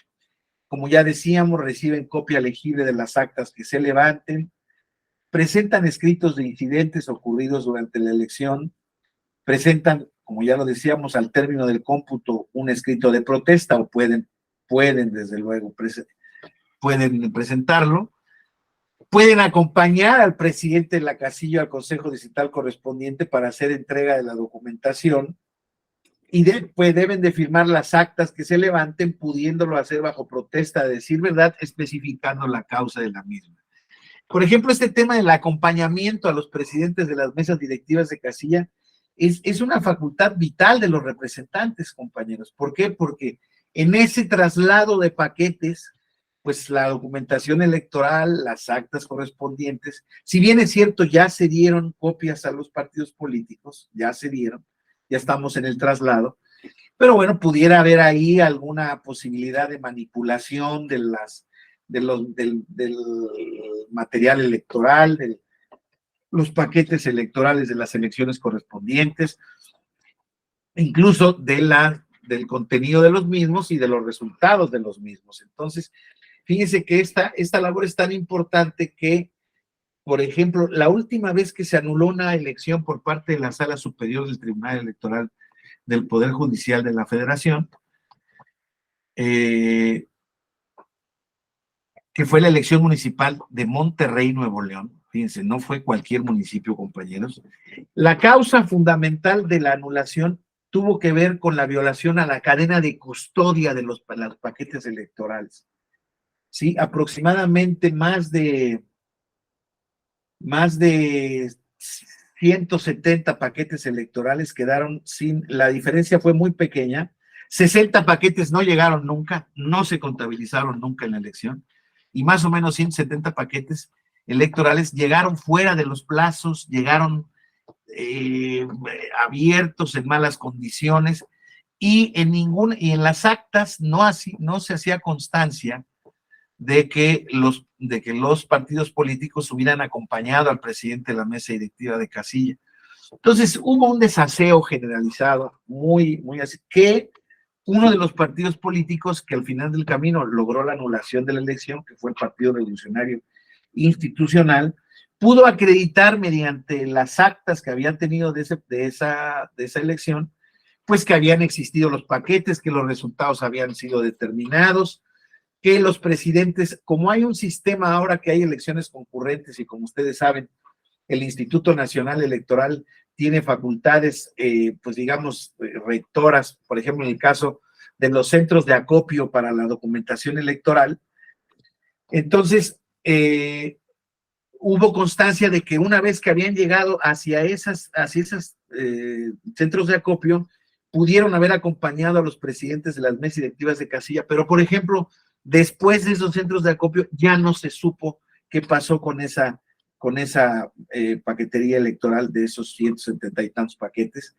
Como ya decíamos, reciben copia legible de las actas que se levanten, presentan escritos de incidentes ocurridos durante la elección, presentan, como ya lo decíamos, al término del cómputo un escrito de protesta o pueden desde luego, pueden presentarlo, pueden acompañar al presidente de la casilla al consejo distrital correspondiente para hacer entrega de la documentación y pues deben de firmar las actas que se levanten, pudiéndolo hacer bajo protesta de decir verdad, especificando la causa de la misma. Por ejemplo, este tema del acompañamiento a los presidentes de las mesas directivas de casilla es una facultad vital de los representantes, compañeros. ¿Por qué? Porque en ese traslado de paquetes, pues la documentación electoral, las actas correspondientes, si bien es cierto, ya se dieron copias a los partidos políticos, ya se dieron, ya estamos en el traslado, pero bueno, pudiera haber ahí alguna posibilidad de manipulación del material electoral, de los paquetes electorales de las elecciones correspondientes, incluso del contenido de los mismos y de los resultados de los mismos. Entonces, fíjense que esta labor es tan importante que, por ejemplo, la última vez que se anuló una elección por parte de la Sala Superior del Tribunal Electoral del Poder Judicial de la Federación, que fue la elección municipal de Monterrey, Nuevo León. Fíjense, no fue cualquier municipio, compañeros. La causa fundamental de la anulación tuvo que ver con la violación a la cadena de custodia de los paquetes electorales. Sí, aproximadamente más de 170 paquetes electorales quedaron sin, la diferencia fue muy pequeña, 60 paquetes no llegaron nunca, no se contabilizaron nunca en la elección, y más o menos 170 paquetes electorales llegaron fuera de los plazos, llegaron abiertos en malas condiciones, y en las actas no se hacía constancia de que los partidos políticos hubieran acompañado al presidente de la mesa directiva de casilla. Entonces hubo un desaseo generalizado, muy así, que uno de los partidos políticos que al final del camino logró la anulación de la elección, que fue el Partido Revolucionario Institucional, pudo acreditar mediante las actas que habían tenido de esa elección, pues que habían existido los paquetes, que los resultados habían sido determinados, que los presidentes, como hay un sistema ahora que hay elecciones concurrentes y como ustedes saben, el Instituto Nacional Electoral tiene facultades, pues digamos, rectoras, por ejemplo, en el caso de los centros de acopio para la documentación electoral. Entonces, hubo constancia de que una vez que habían llegado hacia esos centros de acopio, pudieron haber acompañado a los presidentes de las mesas directivas de casilla, pero por ejemplo, después de esos centros de acopio ya no se supo qué pasó con esa paquetería electoral de esos 170 y tantos paquetes.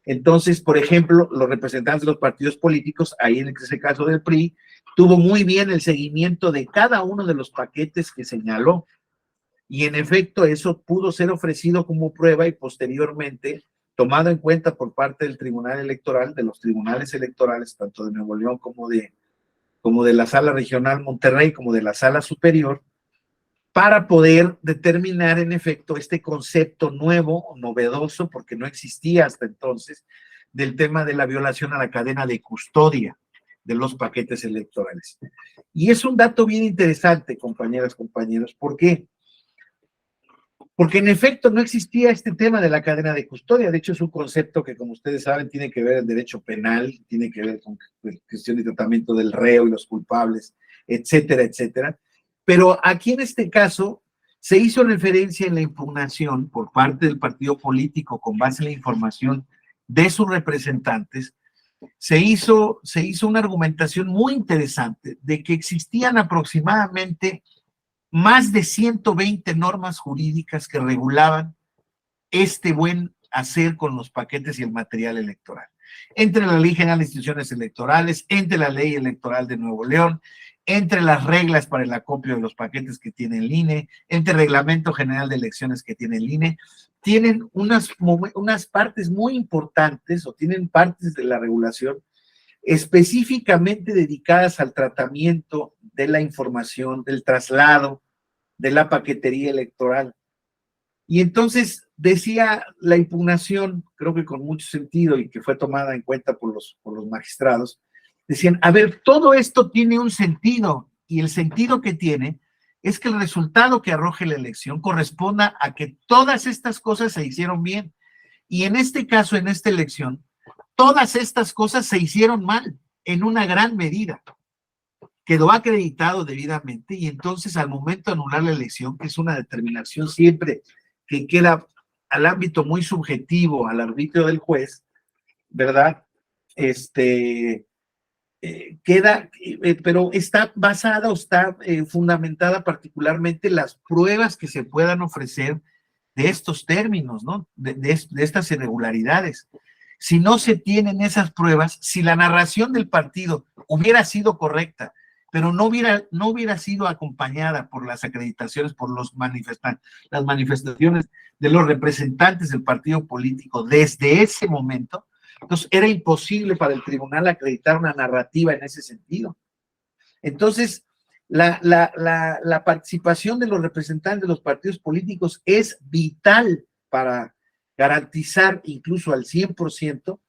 Entonces, por ejemplo, los representantes de los partidos políticos, ahí en ese caso del PRI, tuvo muy bien el seguimiento de cada uno de los paquetes que señaló, y en efecto eso pudo ser ofrecido como prueba y posteriormente tomado en cuenta por parte del Tribunal Electoral, de los tribunales electorales, tanto de Nuevo León como de la Sala Regional Monterrey, como de la Sala Superior, para poder determinar en efecto este concepto nuevo, novedoso, porque no existía hasta entonces, del tema de la violación a la cadena de custodia de los paquetes electorales. Y es un dato bien interesante, compañeras, compañeros. ¿Por qué? Porque en efecto no existía este tema de la cadena de custodia. De hecho, es un concepto que, como ustedes saben, tiene que ver el derecho penal, tiene que ver con cuestión de tratamiento del reo y los culpables, etcétera, etcétera. Pero aquí en este caso se hizo referencia en la impugnación por parte del partido político con base en la información de sus representantes. Se hizo una argumentación muy interesante de que existían aproximadamente más de 120 normas jurídicas que regulaban este buen hacer con los paquetes y el material electoral. Entre la Ley General de Instituciones Electorales, entre la Ley Electoral de Nuevo León, entre las reglas para el acopio de los paquetes que tiene el INE, entre el Reglamento General de Elecciones que tiene el INE, tienen unas partes muy importantes o tienen partes de la regulación específicamente dedicadas al tratamiento de la información, del traslado, de la paquetería electoral. Y entonces decía la impugnación, creo que con mucho sentido y que fue tomada en cuenta por los magistrados, decían, a ver, todo esto tiene un sentido y el sentido que tiene es que el resultado que arroje la elección corresponda a que todas estas cosas se hicieron bien. Y en este caso, en esta elección, todas estas cosas se hicieron mal en una gran medida. Quedó acreditado debidamente y entonces al momento de anular la elección, que es una determinación siempre que queda al ámbito muy subjetivo, al arbitrio del juez, ¿verdad? Queda, pero está basada o está fundamentada particularmente las pruebas que se puedan ofrecer de estos términos, ¿no? De estas irregularidades. Si no se tienen esas pruebas, si la narración del partido hubiera sido correcta, pero no hubiera sido acompañada por las acreditaciones, por las manifestaciones de los representantes del partido político desde ese momento, entonces era imposible para el tribunal acreditar una narrativa en ese sentido. Entonces, la participación de los representantes de los partidos políticos es vital para garantizar incluso al 100%,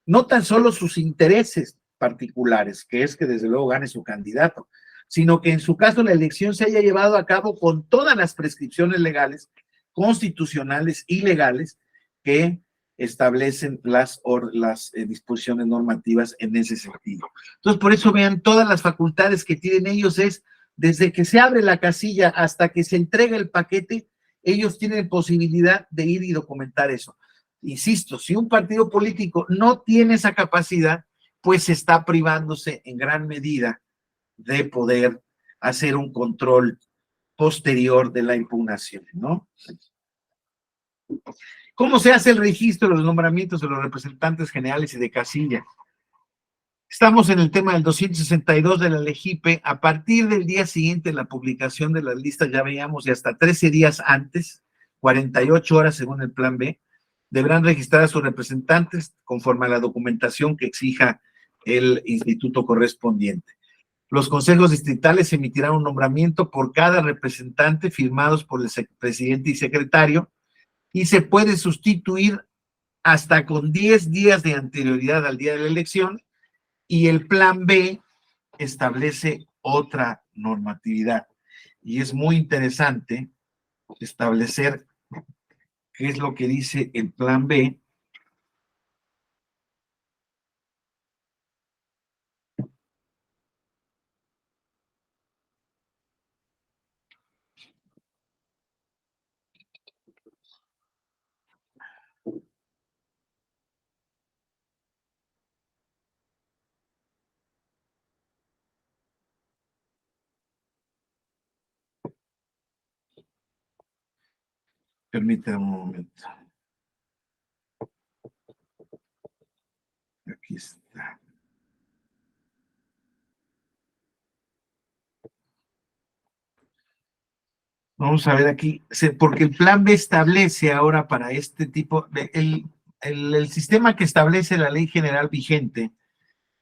no tan solo sus intereses particulares, que es que desde luego gane su candidato, sino que en su caso la elección se haya llevado a cabo con todas las prescripciones legales, constitucionales y legales que establecen las disposiciones normativas en ese sentido. Entonces, por eso vean, todas las facultades que tienen ellos es, desde que se abre la casilla hasta que se entrega el paquete, ellos tienen posibilidad de ir y documentar eso. Insisto, si un partido político no tiene esa capacidad, pues está privándose en gran medida de poder hacer un control posterior de la impugnación, ¿no? ¿Cómo se hace el registro de los nombramientos de los representantes generales y de casilla? Estamos en el tema del 262 de la LEGIPE. A partir del día siguiente de la publicación de las listas, ya veíamos, y hasta 13 días antes, 48 horas según el plan B, deberán registrar a sus representantes conforme a la documentación que exija el instituto correspondiente. Los consejos distritales emitirán un nombramiento por cada representante firmados por el presidente y secretario y se puede sustituir hasta con 10 días de anterioridad al día de la elección, y el plan B establece otra normatividad. Y es muy interesante establecer qué es lo que dice el plan B. Permítame un momento. Aquí está. Vamos a ver aquí, porque el plan B establece ahora para este tipo, el sistema que establece la ley general vigente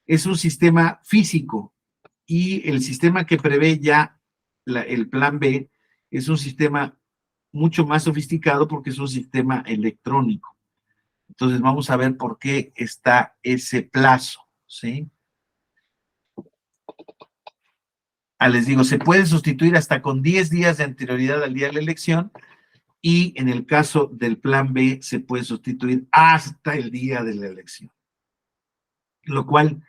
es un sistema físico y el sistema que prevé ya el plan B es un sistema mucho más sofisticado porque es un sistema electrónico. Entonces vamos a ver por qué está ese plazo, ¿sí? Les digo, se puede sustituir hasta con 10 días de anterioridad al día de la elección y en el caso del plan B se puede sustituir hasta el día de la elección, lo cual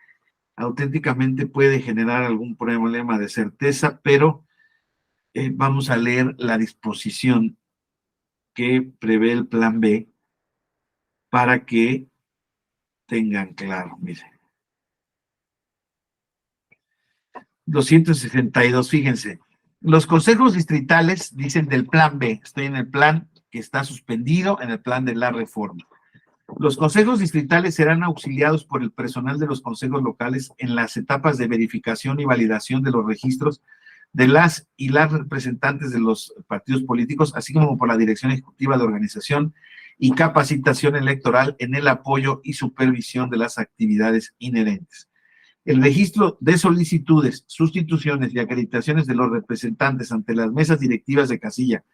auténticamente puede generar algún problema de certeza, pero vamos a leer la disposición que prevé el plan B para que tengan claro, miren. 262, fíjense. Los consejos distritales dicen del plan B, estoy en el plan que está suspendido, en el plan de la reforma. Los consejos distritales serán auxiliados por el personal de los consejos locales en las etapas de verificación y validación de los registros de las y las representantes de los partidos políticos, así como por la Dirección Ejecutiva de Organización y Capacitación Electoral en el apoyo y supervisión de las actividades inherentes. El registro de solicitudes, sustituciones y acreditaciones de los representantes ante las mesas directivas de casilla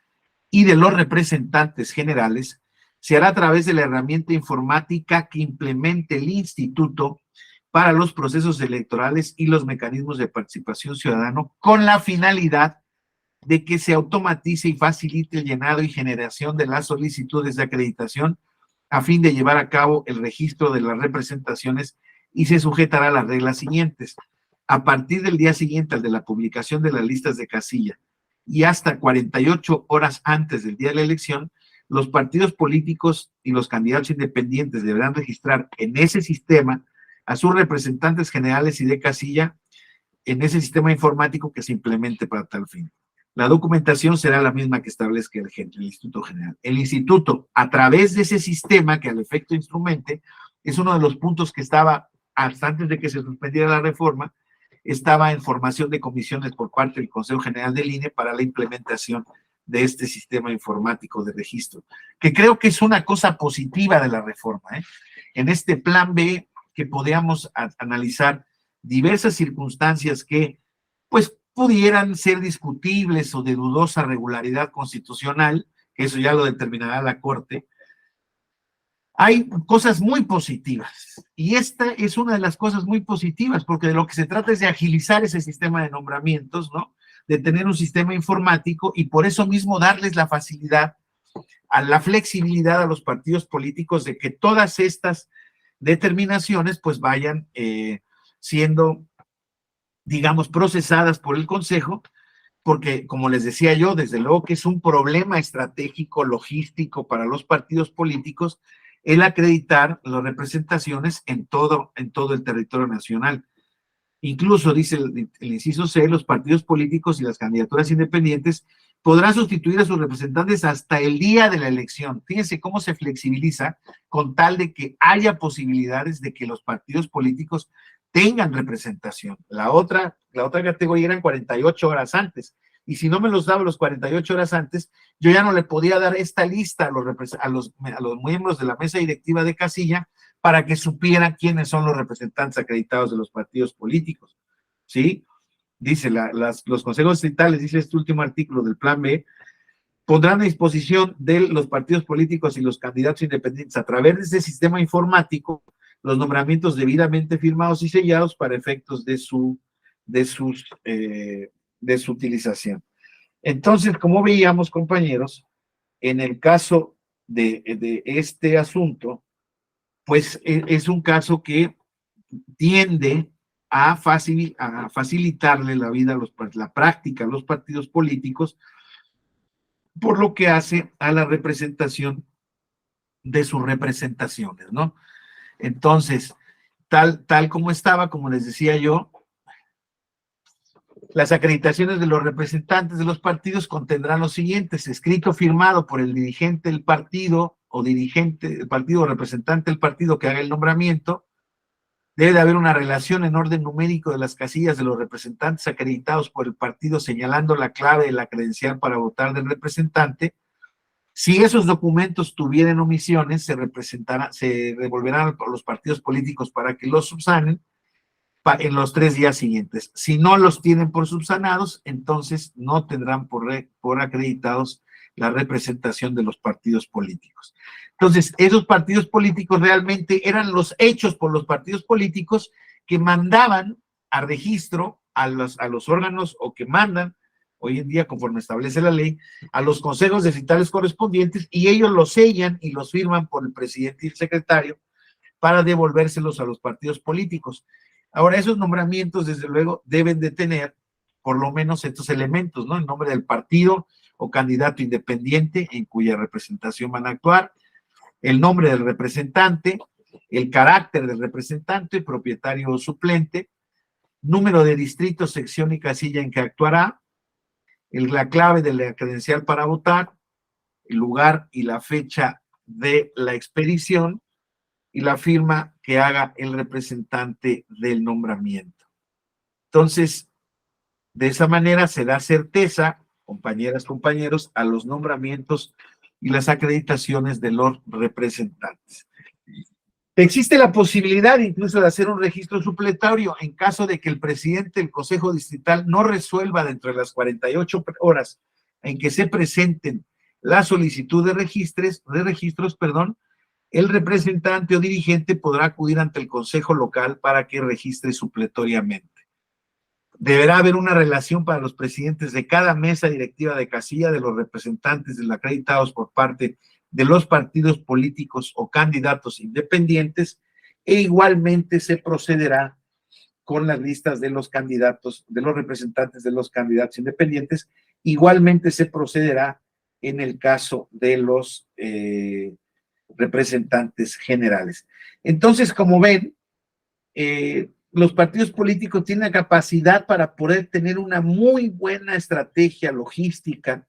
y de los representantes generales se hará a través de la herramienta informática que implemente el Instituto para los procesos electorales y los mecanismos de participación ciudadana, con la finalidad de que se automatice y facilite el llenado y generación de las solicitudes de acreditación a fin de llevar a cabo el registro de las representaciones y se sujetará a las reglas siguientes. A partir del día siguiente al de la publicación de las listas de casilla y hasta 48 horas antes del día de la elección, los partidos políticos y los candidatos independientes deberán registrar en ese sistema a sus representantes generales y de casilla en ese sistema informático que se implemente para tal fin. La documentación será la misma que establezca el Instituto General. El Instituto, a través de ese sistema que al efecto instrumente, es uno de los puntos que estaba, hasta antes de que se suspendiera la reforma, estaba en formación de comisiones por parte del Consejo General del INE para la implementación de este sistema informático de registro, que creo que es una cosa positiva de la reforma, ¿eh? En este plan B que podíamos analizar diversas circunstancias que, pues, pudieran ser discutibles o de dudosa regularidad constitucional, que eso ya lo determinará la Corte. Hay cosas muy positivas y esta es una de las cosas muy positivas porque de lo que se trata es de agilizar ese sistema de nombramientos, ¿no? De tener un sistema informático y por eso mismo darles la facilidad, a la flexibilidad a los partidos políticos de que todas estas determinaciones pues vayan siendo, digamos, procesadas por el Consejo, porque como les decía yo, desde luego que es un problema estratégico, logístico para los partidos políticos el acreditar las representaciones en todo el territorio nacional. Incluso, dice el inciso C, los partidos políticos y las candidaturas independientes podrán sustituir a sus representantes hasta el día de la elección. Fíjense cómo se flexibiliza con tal de que haya posibilidades de que los partidos políticos tengan representación. La otra categoría eran 48 horas antes. Y si no me los daba los 48 horas antes, yo ya no le podía dar esta lista a los miembros de la mesa directiva de casilla para que supieran quiénes son los representantes acreditados de los partidos políticos, ¿sí? Dice, los consejos distritales, dice este último artículo del plan B, pondrán a disposición de los partidos políticos y los candidatos independientes a través de este sistema informático los nombramientos debidamente firmados y sellados para efectos de su utilización. Entonces, como veíamos, compañeros, en el caso de este asunto, pues es un caso que tiende a facilitarle la vida, la práctica a los partidos políticos, por lo que hace a la representación de sus representaciones, ¿no? Entonces, tal como estaba, como les decía yo, las acreditaciones de los representantes de los partidos contendrán los siguientes: escrito firmado por el dirigente del partido o dirigente del partido o representante del partido que haga el nombramiento. Debe de haber una relación en orden numérico de las casillas de los representantes acreditados por el partido señalando la clave de la credencial para votar del representante. Si esos documentos tuvieran omisiones, se devolverán a los partidos políticos para que los subsanen en los 3 días siguientes. Si no los tienen por subsanados, entonces no tendrán por acreditados la representación de los partidos políticos. Entonces, esos partidos políticos realmente eran los hechos por los partidos políticos que mandaban a registro a los órganos, o que mandan hoy en día, conforme establece la ley, a los consejos distritales correspondientes, y ellos los sellan y los firman por el presidente y el secretario para devolvérselos a los partidos políticos. Ahora, esos nombramientos, desde luego, deben de tener por lo menos estos elementos, ¿no? El nombre del partido o candidato independiente en cuya representación van a actuar, el nombre del representante, el carácter del representante, propietario o suplente, número de distrito, sección y casilla en que actuará, la clave de la credencial para votar, el lugar y la fecha de la expedición, y la firma que haga el representante del nombramiento. Entonces, de esa manera se da certeza, compañeras, compañeros, a los nombramientos y las acreditaciones de los representantes. Existe la posibilidad incluso de hacer un registro supletorio en caso de que el presidente del Consejo Distrital no resuelva dentro de las 48 horas en que se presenten la solicitud de registros, el representante o dirigente podrá acudir ante el Consejo Local para que registre supletoriamente. Deberá haber una relación para los presidentes de cada mesa directiva de casilla de los representantes de los acreditados por parte de los partidos políticos o candidatos independientes, e igualmente se procederá con las listas de los candidatos, de los representantes de los candidatos independientes. Igualmente se procederá en el caso de los representantes generales. Entonces, como ven, los partidos políticos tienen la capacidad para poder tener una muy buena estrategia logística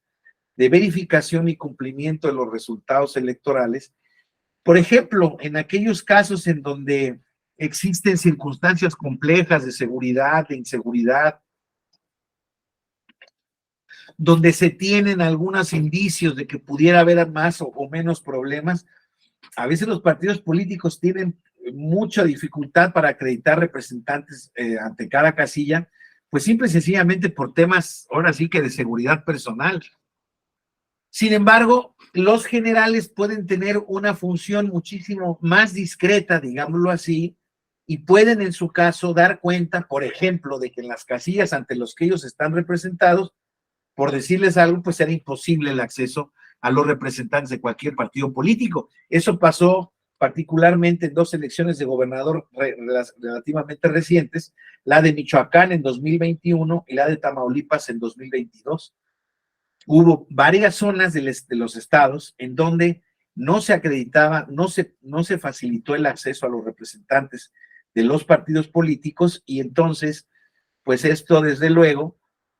de verificación y cumplimiento de los resultados electorales. Por ejemplo, en aquellos casos en donde existen circunstancias complejas de seguridad, de inseguridad, donde se tienen algunos indicios de que pudiera haber más o menos problemas, a veces los partidos políticos tienen mucha dificultad para acreditar representantes ante cada casilla, pues simple y sencillamente por temas, ahora sí que de seguridad personal. Sin embargo, los generales pueden tener una función muchísimo más discreta, digámoslo así, y pueden en su caso dar cuenta, por ejemplo, de que en las casillas ante los que ellos están representados, por decirles algo, pues era imposible el acceso a los representantes de cualquier partido político. Eso pasó particularmente en 2 elecciones de gobernador relativamente recientes, la de Michoacán en 2021 y la de Tamaulipas en 2022. Hubo varias zonas de los estados en donde no se acreditaba, no se facilitó el acceso a los representantes de los partidos políticos, y entonces, pues esto desde luego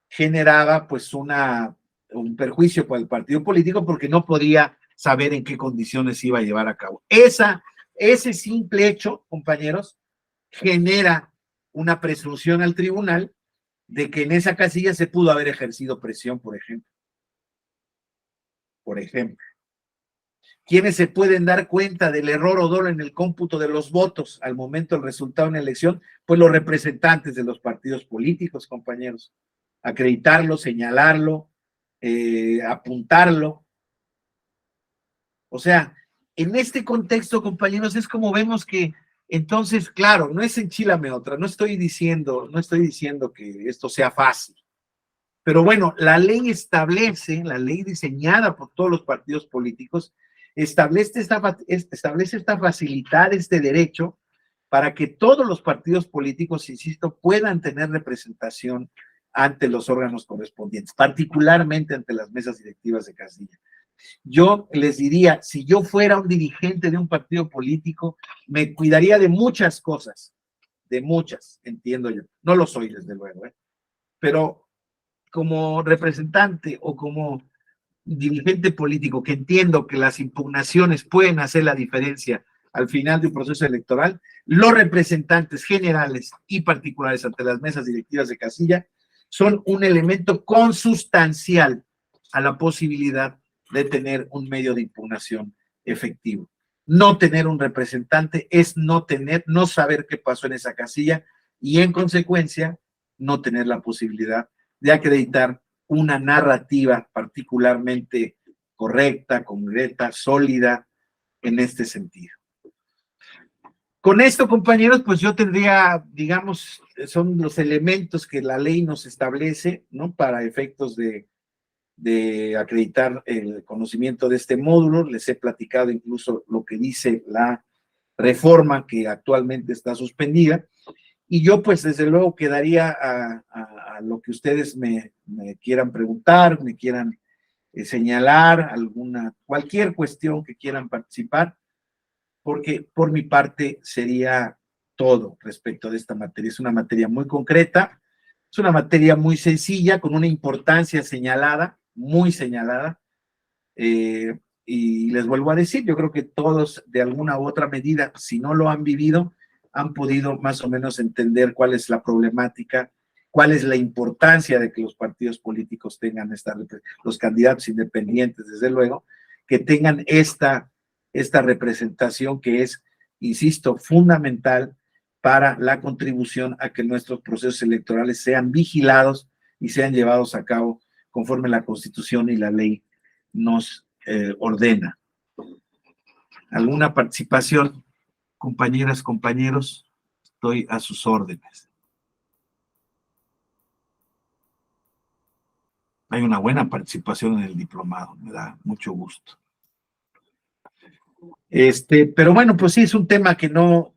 generaba pues un perjuicio para el partido político, porque no podía saber en qué condiciones se iba a llevar a cabo. Ese simple hecho, compañeros, genera una presunción al tribunal de que en esa casilla se pudo haber ejercido presión, por ejemplo. ¿Quiénes se pueden dar cuenta del error o dolo en el cómputo de los votos al momento del resultado de una elección? Pues los representantes de los partidos políticos, compañeros. Acreditarlo, señalarlo, apuntarlo. O sea, en este contexto, compañeros, es como vemos que, entonces, claro, no es enchilame otra, no estoy diciendo que esto sea fácil. Pero bueno, la ley diseñada por todos los partidos políticos, establece esta facilitar este derecho para que todos los partidos políticos, insisto, puedan tener representación ante los órganos correspondientes, particularmente ante las mesas directivas de casilla. Yo les diría, si yo fuera un dirigente de un partido político, me cuidaría de muchas cosas, entiendo yo. No lo soy, desde luego, pero como representante o como dirigente político, que entiendo que las impugnaciones pueden hacer la diferencia al final de un proceso electoral, los representantes generales y particulares ante las mesas directivas de casilla son un elemento consustancial a la posibilidad de tener un medio de impugnación efectivo. No tener un representante es no saber qué pasó en esa casilla y en consecuencia no tener la posibilidad de acreditar una narrativa particularmente correcta, concreta, sólida en este sentido. Con esto, compañeros, pues yo tendría, digamos, son los elementos que la ley nos establece, ¿no? Para efectos de acreditar el conocimiento de este módulo. Les he platicado incluso lo que dice la reforma que actualmente está suspendida. Y yo, pues, desde luego quedaría a lo que ustedes me quieran preguntar, me quieran señalar, cualquier cuestión que quieran participar, porque por mi parte sería todo respecto de esta materia. Es una materia muy concreta, es una materia muy sencilla, con una importancia señalada, muy señalada, y les vuelvo a decir, yo creo que todos de alguna u otra medida, si no lo han vivido, han podido más o menos entender cuál es la problemática, cuál es la importancia de que los partidos políticos tengan los candidatos independientes, desde luego, que tengan esta representación que es, insisto, fundamental para la contribución a que nuestros procesos electorales sean vigilados y sean llevados a cabo conforme la Constitución y la ley nos ordena. ¿Alguna participación, compañeras, compañeros? Estoy a sus órdenes. Hay una buena participación en el diplomado, me da mucho gusto. Pero bueno, pues sí, es un tema que no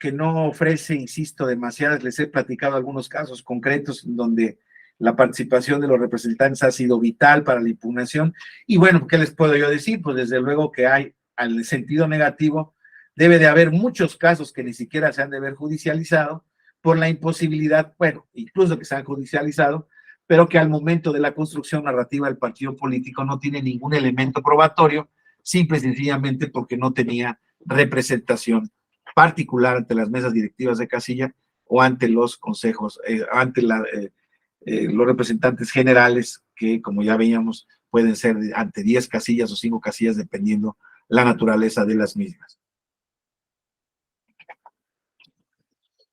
ofrece, insisto, demasiadas. Les he platicado algunos casos concretos en donde la participación de los representantes ha sido vital para la impugnación. Y bueno, ¿qué les puedo yo decir? Pues desde luego que hay, al sentido negativo, debe de haber muchos casos que ni siquiera se han de ver judicializado por la imposibilidad, bueno, incluso que se han judicializado, pero que al momento de la construcción narrativa del partido político no tiene ningún elemento probatorio, simple y sencillamente porque no tenía representación particular ante las mesas directivas de casilla o ante los consejos, ante los representantes generales, que como ya veíamos pueden ser ante 10 casillas o 5 casillas dependiendo la naturaleza de las mismas.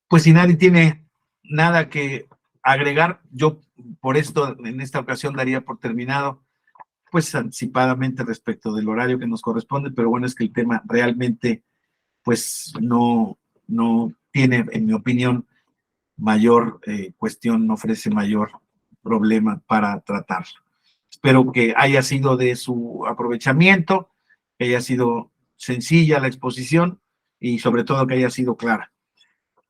Pues si nadie tiene nada que agregar, yo por esto en esta ocasión daría por terminado, pues anticipadamente respecto del horario que nos corresponde, pero bueno, es que el tema realmente pues no tiene, en mi opinión, mayor cuestión, no ofrece mayor problema para tratarlo. Espero que haya sido de su aprovechamiento, que haya sido sencilla la exposición y sobre todo que haya sido clara.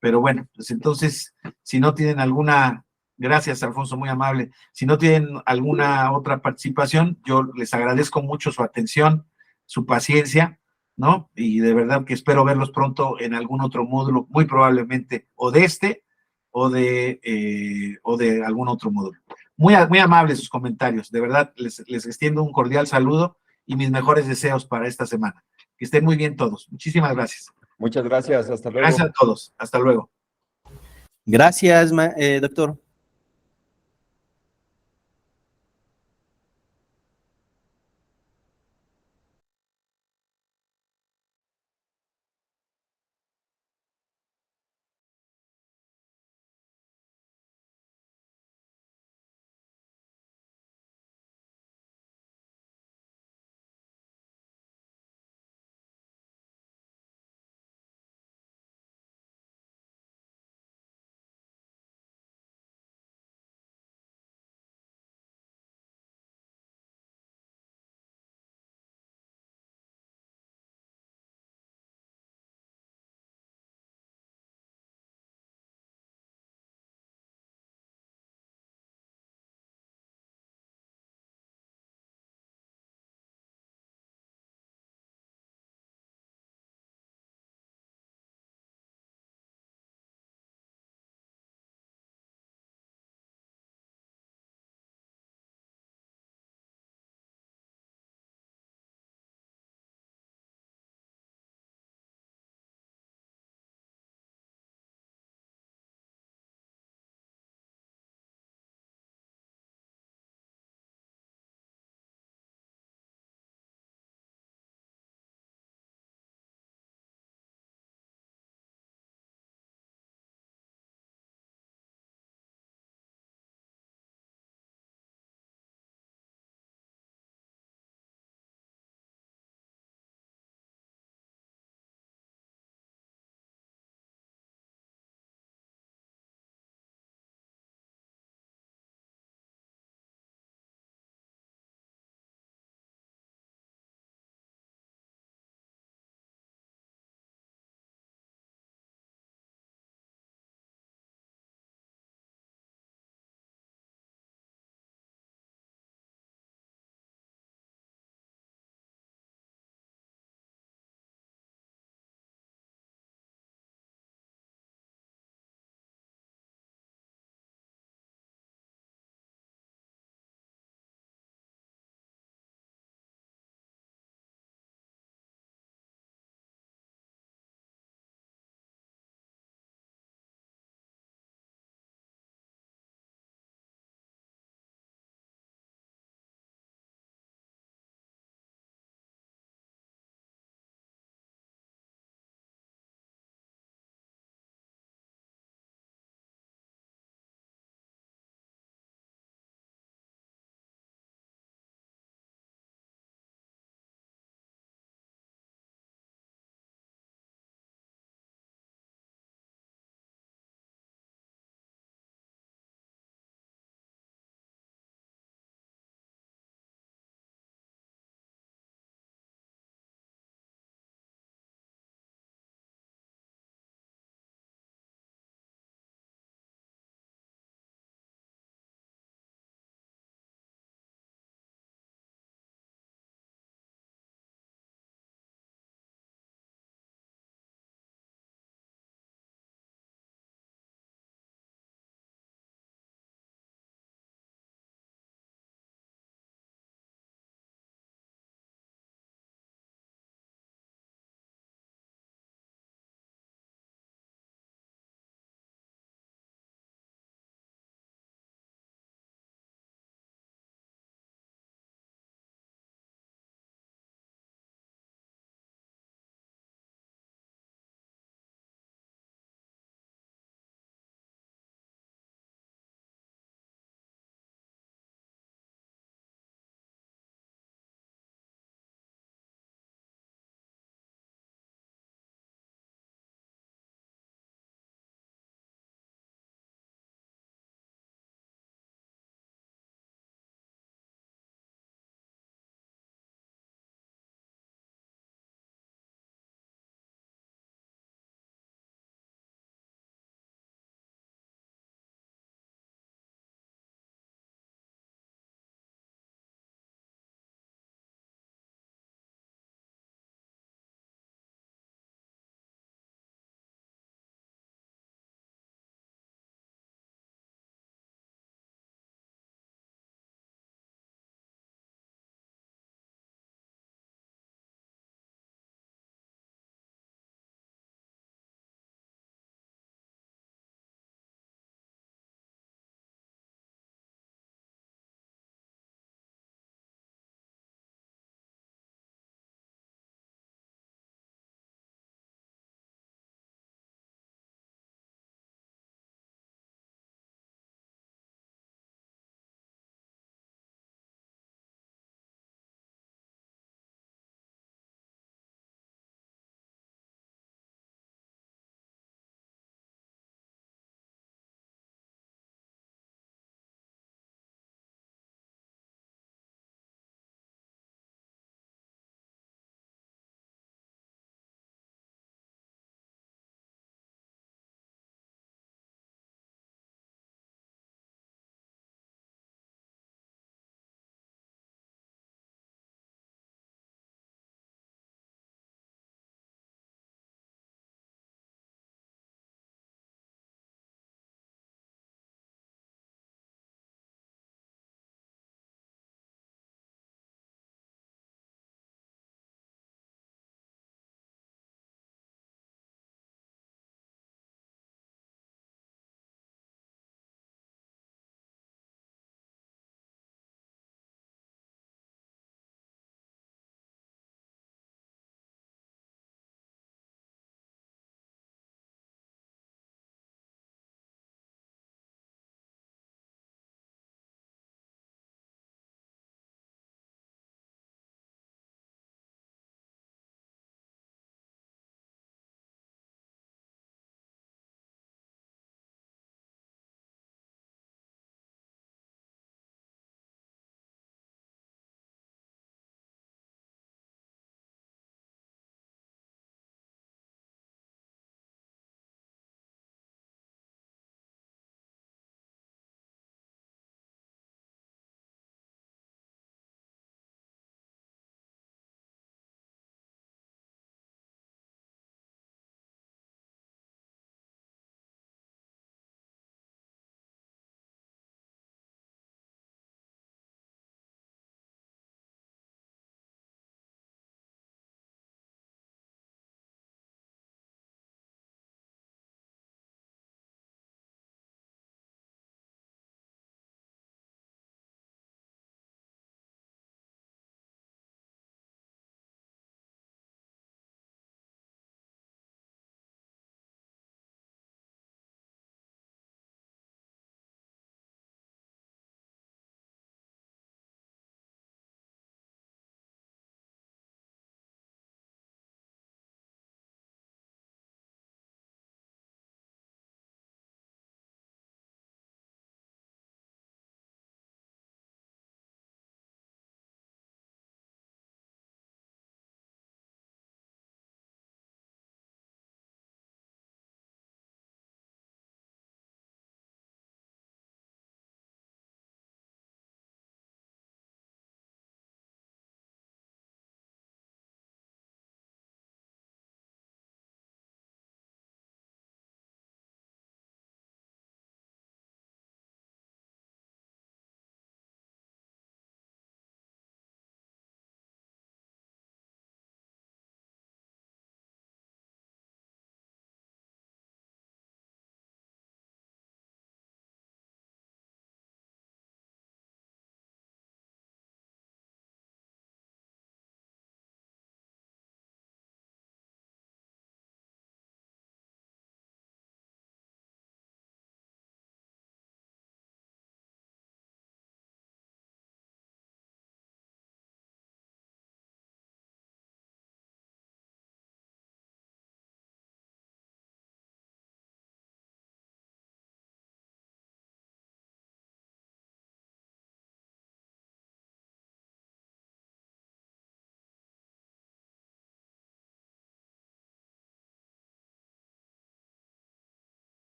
Pero bueno, pues entonces, si no tienen alguna, gracias Alfonso, muy amable, si no tienen alguna otra participación, yo les agradezco mucho su atención, su paciencia, ¿no? Y de verdad que espero verlos pronto en algún otro módulo, muy probablemente, o de este, o de algún otro módulo. Muy amables sus comentarios, de verdad, les extiendo un cordial saludo y mis mejores deseos para esta semana. Que estén muy bien todos. Muchísimas gracias. Muchas gracias, hasta luego. Gracias a todos, hasta luego. Gracias, doctor.